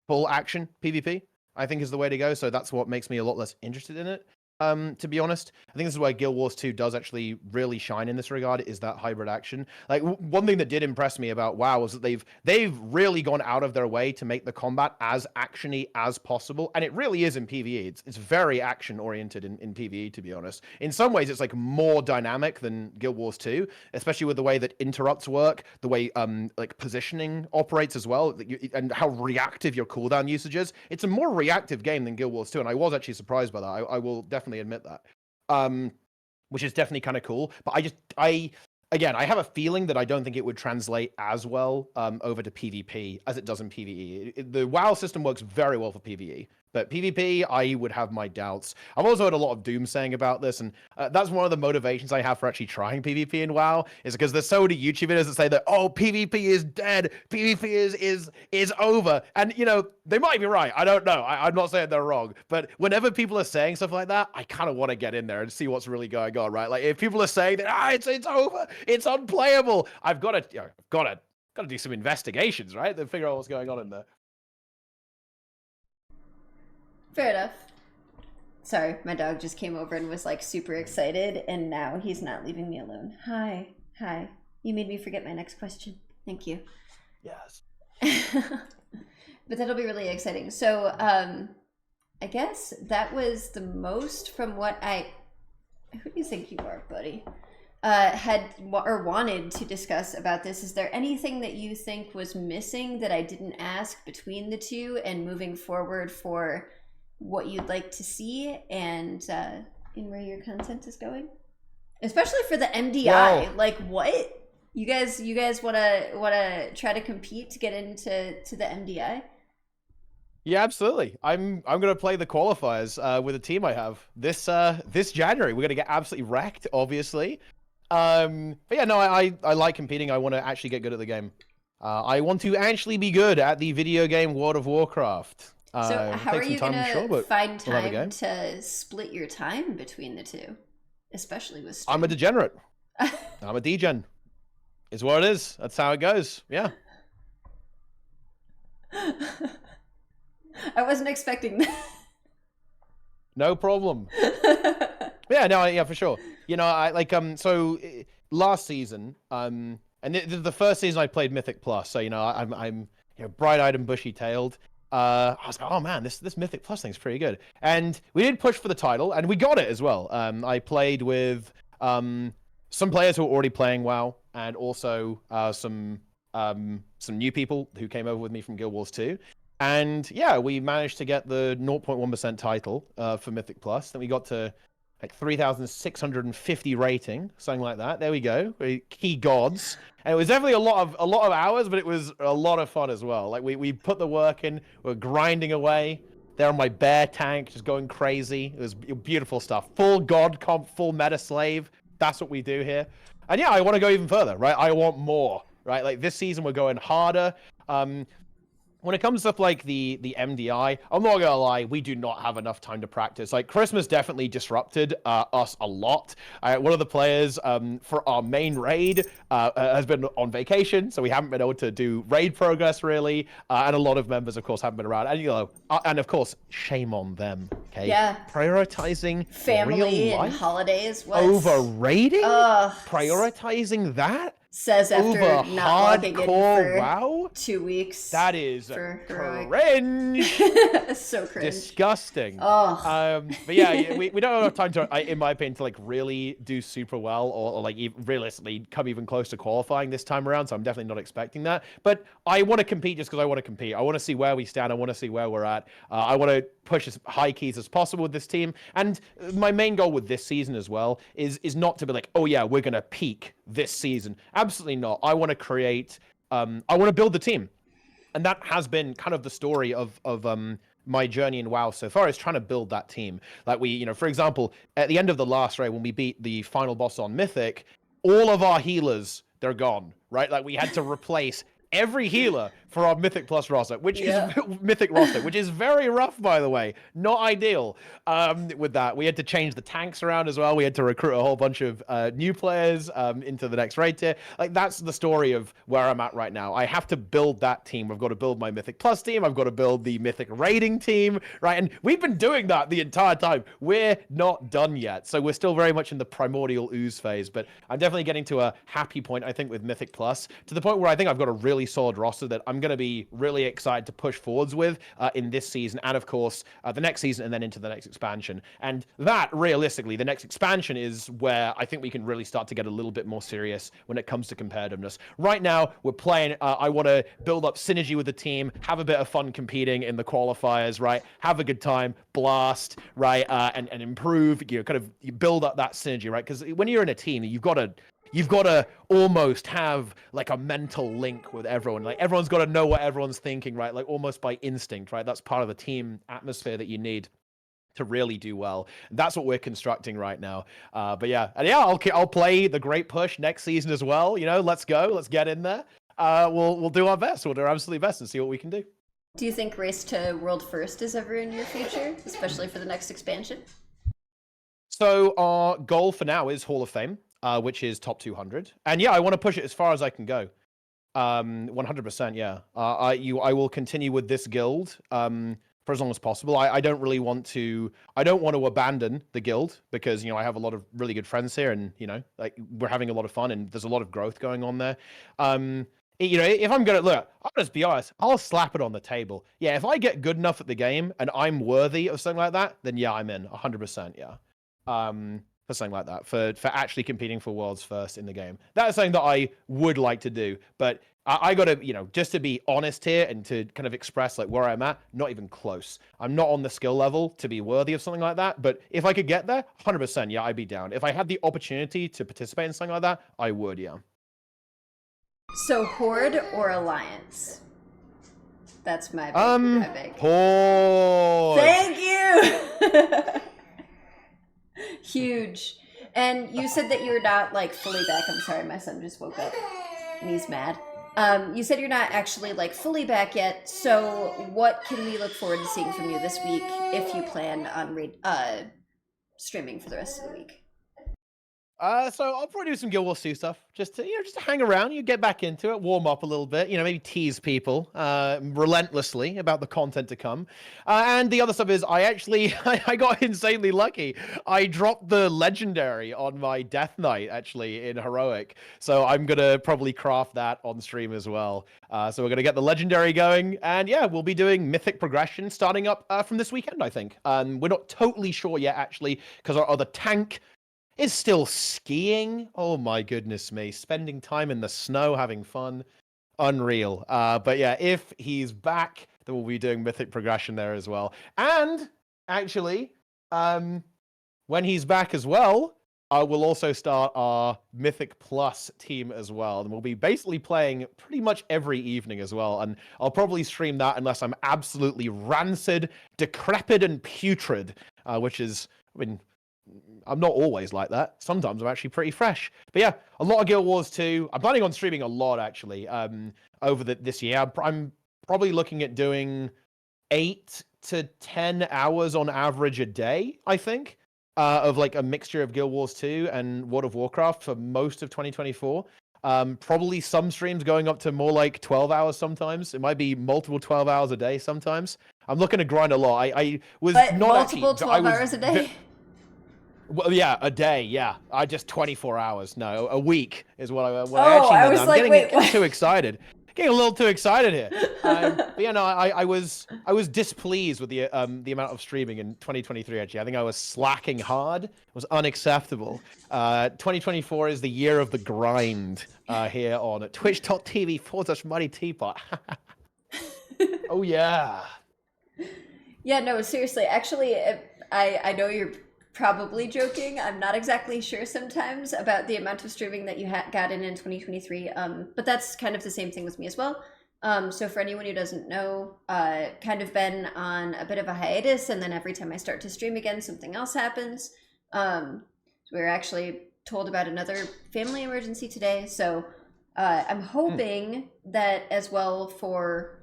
full action PvP, I think is the way to go. So that's what makes me a lot less interested in it. To be honest, I think this is where Guild Wars 2 does actually really shine in this regard, is that hybrid action. Like, one thing that did impress me about WoW was that they've really gone out of their way to make the combat as actiony as possible, and it really is in PvE. It's very action-oriented in PvE, to be honest. In some ways, it's, like, more dynamic than Guild Wars 2, especially with the way that interrupts work, the way, like, positioning operates as well, and how reactive your cooldown usage is. It's a more reactive game than Guild Wars 2, and I was actually surprised by that. I will definitely admit that. which is definitely kind of cool. But I have a feeling that I don't think it would translate as well over to PvP as it does in PvE. The WoW system works very well for PvE, but PvP, I would have my doubts. I've also heard a lot of doomsaying about this, and that's one of the motivations I have for actually trying PvP in WoW, is because there's so many YouTubers that say that, oh, PvP is dead, PvP is over, and they might be right. I don't know. I'm not saying they're wrong, but whenever people are saying stuff like that, I kind of want to get in there and see what's really going on, right? Like if people are saying that it's over, it's unplayable, I've got to do some investigations, right, to figure out what's going on in there. Fair enough. Sorry, my dog just came over and was like super excited, and now he's not leaving me alone. Hi. You made me forget my next question. Thank you. Yes. But that'll be really exciting. So, I guess that was the most from what who do you think you are, buddy? Had or wanted to discuss about this. Is there anything that you think was missing that I didn't ask between the two, and moving forward for what you'd like to see and in where your content is going, especially for the MDI? Whoa. Like, what you guys wanna try to compete to get into the MDI? Yeah, absolutely. I'm gonna play the qualifiers with a team I have this January. We're gonna get absolutely wrecked, obviously. But yeah, no, I like competing. I want to actually get good at the game. I want to actually be good at the video game World of Warcraft. So how are you gonna find we'll time to split your time between the two, especially with stream? I'm a degenerate. I'm a degen. Is what it is. That's how it goes. Yeah. I wasn't expecting that. No problem. Yeah, no, yeah, for sure. I like so last season, and the first season I played Mythic Plus, so I'm bright-eyed and bushy-tailed. I was like, oh man, this Mythic Plus thing's pretty good, and we did push for the title, and we got it as well. I played with some players who were already playing WoW, and also some new people who came over with me from Guild Wars 2. And yeah, we managed to get the 0.1% title for Mythic Plus. Then we got to like 3,650 rating, something like that. There we go. Key gods. And it was definitely a lot of hours, but it was a lot of fun as well. Like we put the work in, we're grinding away. There on my bear tank, just going crazy. It was beautiful stuff. Full god comp, full meta slave. That's what we do here. And yeah, I want to go even further, right? I want more, right? Like this season, we're going harder. When it comes to stuff like the MDI, I'm not gonna lie, we do not have enough time to practice. Like Christmas definitely disrupted us a lot. One of the players for our main raid has been on vacation, so we haven't been able to do raid progress really. And a lot of members, of course, haven't been around. And and of course, shame on them. Okay. Yeah. Prioritizing family real and life holidays. over raiding. Prioritizing that. Says after over not logging in for WoW? 2 weeks. That is cringe. So cringe. Disgusting. Oh. But yeah, we don't have enough time to, in my opinion, to like really do super well or like realistically come even close to qualifying this time around. So I'm definitely not expecting that. But I want to compete just because I want to compete. I want to see where we stand. I want to see where we're at. I want to push as high keys as possible with this team. And my main goal with this season as well is not to be like, oh yeah, we're gonna peak this season. Absolutely not. I want to create. I want to build the team. And that has been kind of the story of my journey in WoW so far, is trying to build that team. Like we, for example, at the end of the last raid, when we beat the final boss on Mythic, all of our healers, they're gone, right? Like we had to replace every healer for our Mythic Plus roster, which is Mythic roster, which is very rough, by the way. Not ideal. With that, we had to change the tanks around as well. We had to recruit a whole bunch of new players into the next raid tier. Like that's the story of where I'm at right now. I have to build that team. I've got to build my Mythic Plus team. I've got to build the Mythic raiding team, right? And we've been doing that the entire time. We're not done yet, so we're still very much in the primordial ooze phase. But I'm definitely getting to a happy point, I think, with Mythic Plus, to the point where I think I've got a really solid roster that I'm I'm going to be really excited to push forwards with in this season, and of course the next season, and then into the next expansion. And that, realistically, the next expansion is where I think we can really start to get a little bit more serious when it comes to competitiveness. Right now, we're playing. I want to build up synergy with the team, have a bit of fun competing in the qualifiers, right? Have a good time, blast, right? And improve. Kind of you build up that synergy, right? Because when you're in a team, you've got to almost have like a mental link with everyone. Like everyone's got to know what everyone's thinking, right? Like almost by instinct, right? That's part of the team atmosphere that you need to really do well. That's what we're constructing right now. But yeah, and yeah, I'll play the Great Push next season as well. Let's go, let's get in there. We'll do our best. We'll do our absolute best and see what we can do. Do you think Race to World First is ever in your future, especially for the next expansion? So our goal for now is Hall of Fame, which is top 200. And yeah, I want to push it as far as I can go. 100%, yeah. I will continue with this guild for as long as possible. I don't want to abandon the guild because, I have a lot of really good friends here and, like we're having a lot of fun and there's a lot of growth going on there. If I'm gonna look, I'll just be honest, I'll slap it on the table. Yeah, if I get good enough at the game and I'm worthy of something like that, then yeah, I'm in 100%, yeah. For something like that, for actually competing for world's first in the game. That is something that I would like to do, but I gotta, just to be honest here and to kind of express like where I'm at, not even close. I'm not on the skill level to be worthy of something like that, but if I could get there, 100%, yeah, I'd be down. If I had the opportunity to participate in something like that, I would, yeah. So Horde or Alliance? That's my big. Horde! Thank you! Huge. And you said that you're not like fully back. I'm sorry, my son just woke up and he's mad. You said you're not actually like fully back yet. So what can we look forward to seeing from you this week if you plan on streaming for the rest of the week? So I'll probably do some Guild Wars 2 stuff, just to hang around, get back into it, warm up a little bit, maybe tease people relentlessly about the content to come. And the other stuff is I got insanely lucky. I dropped the legendary on my Death Knight actually in Heroic, so I'm gonna probably craft that on stream as well. So we're gonna get the legendary going, and yeah, we'll be doing Mythic progression starting up from this weekend, I think. We're not totally sure yet actually, because our other tank is still skiing. Oh my goodness me. Spending time in the snow, having fun. Unreal. But yeah, if he's back, then we'll be doing Mythic progression there as well. And actually, when he's back as well, we'll also start our Mythic Plus team as well. And we'll be basically playing pretty much every evening as well. And I'll probably stream that unless I'm absolutely rancid, decrepit, and putrid, which is, I'm not always like that. Sometimes I'm actually pretty fresh. But yeah, a lot of Guild Wars 2. I'm planning on streaming a lot, actually, over this year. I'm probably looking at doing 8 to 10 hours on average a day, I think, of like a mixture of Guild Wars 2 and World of Warcraft for most of 2024. Probably some streams going up to more like 12 hours sometimes. It might be multiple 12 hours a day sometimes. I'm looking to grind a lot. I was but not multiple actually, 12 hours a day? Well, yeah, a day, yeah. I just 24 hours. No, a week is what I was I'm like, getting too excited. Getting a little too excited here. But yeah, no, I was displeased with the amount of streaming in 2023. Actually, I think I was slacking hard. It was unacceptable. 2024 is the year of the grind here on twitch.tv/Mighty Teapot. Oh yeah. Yeah, no, seriously. Actually, I know you're probably joking. I'm not exactly sure sometimes about the amount of streaming that you got in 2023. But that's kind of the same thing with me as well. So for anyone who doesn't know, kind of been on a bit of a hiatus, and then every time I start to stream again, something else happens. So we were actually told about another family emergency today. So I'm hoping that as well for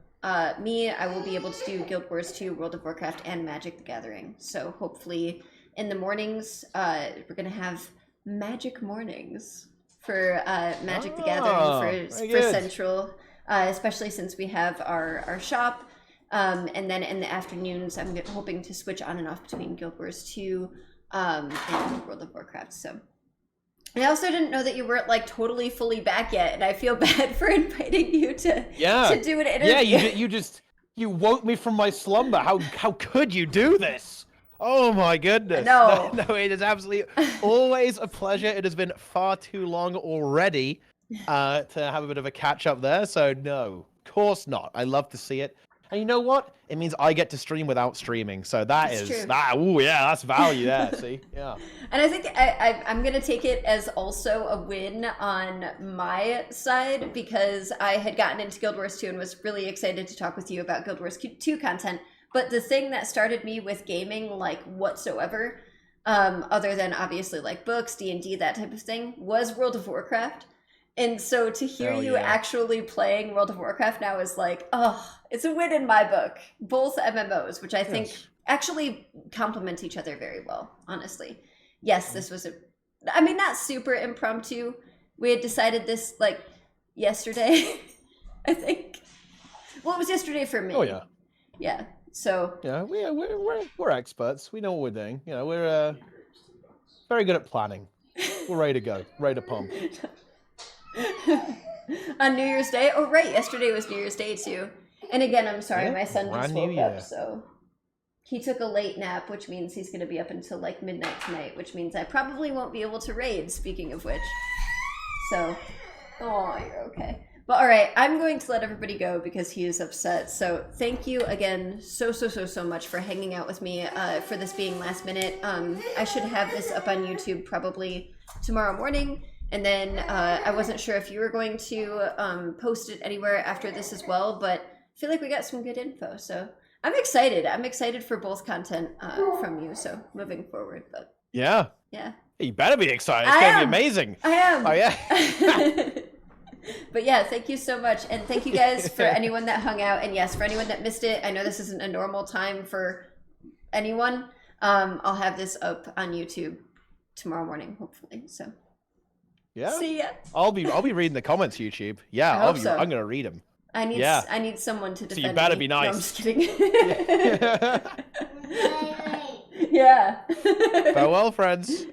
me, I will be able to do Guild Wars 2, World of Warcraft, and Magic the Gathering. So hopefully in the mornings, we're going to have magic mornings for Magic the Gathering for Central, especially since we have our shop. And then in the afternoons, I'm hoping to switch on and off between Guild Wars 2 and World of Warcraft. So I also didn't know that you weren't like totally fully back yet, and I feel bad for inviting you to do an interview. Yeah, you woke me from my slumber. How could you do this? Oh my goodness. No. No, it is absolutely always a pleasure. It has been far too long already to have a bit of a catch up there. So no, of course not. I love to see it. And you know what? It means I get to stream without streaming. So That's true. ooh, yeah, that's value there. See? Yeah. And I think I'm going to take it as also a win on my side, because I had gotten into Guild Wars 2 and was really excited to talk with you about Guild Wars 2 content. But the thing that started me with gaming, like whatsoever, other than obviously like books, D&D, that type of thing, was World of Warcraft. And so to hear you actually playing World of Warcraft now is like, oh, it's a win in my book. Both MMOs, which I think actually complement each other very well, honestly. Yes, this was not super impromptu. We had decided this like yesterday, I think. Well, it was yesterday for me. Oh, yeah. Yeah, so. Yeah, we're experts. We know what we're doing. You know, we're very good at planning. We're ready to go, ready to pump. On New Year's Day? Oh, right. Yesterday was New Year's Day, too. And again, I'm sorry, my son just woke up, so he took a late nap, which means he's going to be up until like midnight tonight, which means I probably won't be able to raid, speaking of which. So, oh, you're okay. But all right, I'm going to let everybody go because he is upset. So thank you again so much for hanging out with me for this being last minute. I should have this up on YouTube probably tomorrow morning. And then I wasn't sure if you were going to post it anywhere after this as well, but I feel like we got some good info. So I'm excited. I'm excited for both content from you. So moving forward, but yeah. You better be excited. It's going to be amazing. I am. Oh, yeah. But yeah, thank you so much. And thank you guys for anyone that hung out. And yes, for anyone that missed it, I know this isn't a normal time for anyone. I'll have this up on YouTube tomorrow morning, hopefully. So. Yeah. See ya. I'll be reading the comments, YouTube. Yeah, I'm gonna read them. I need someone to defend. So you better me. be nice. No, I'm just kidding. Yeah. Farewell, friends.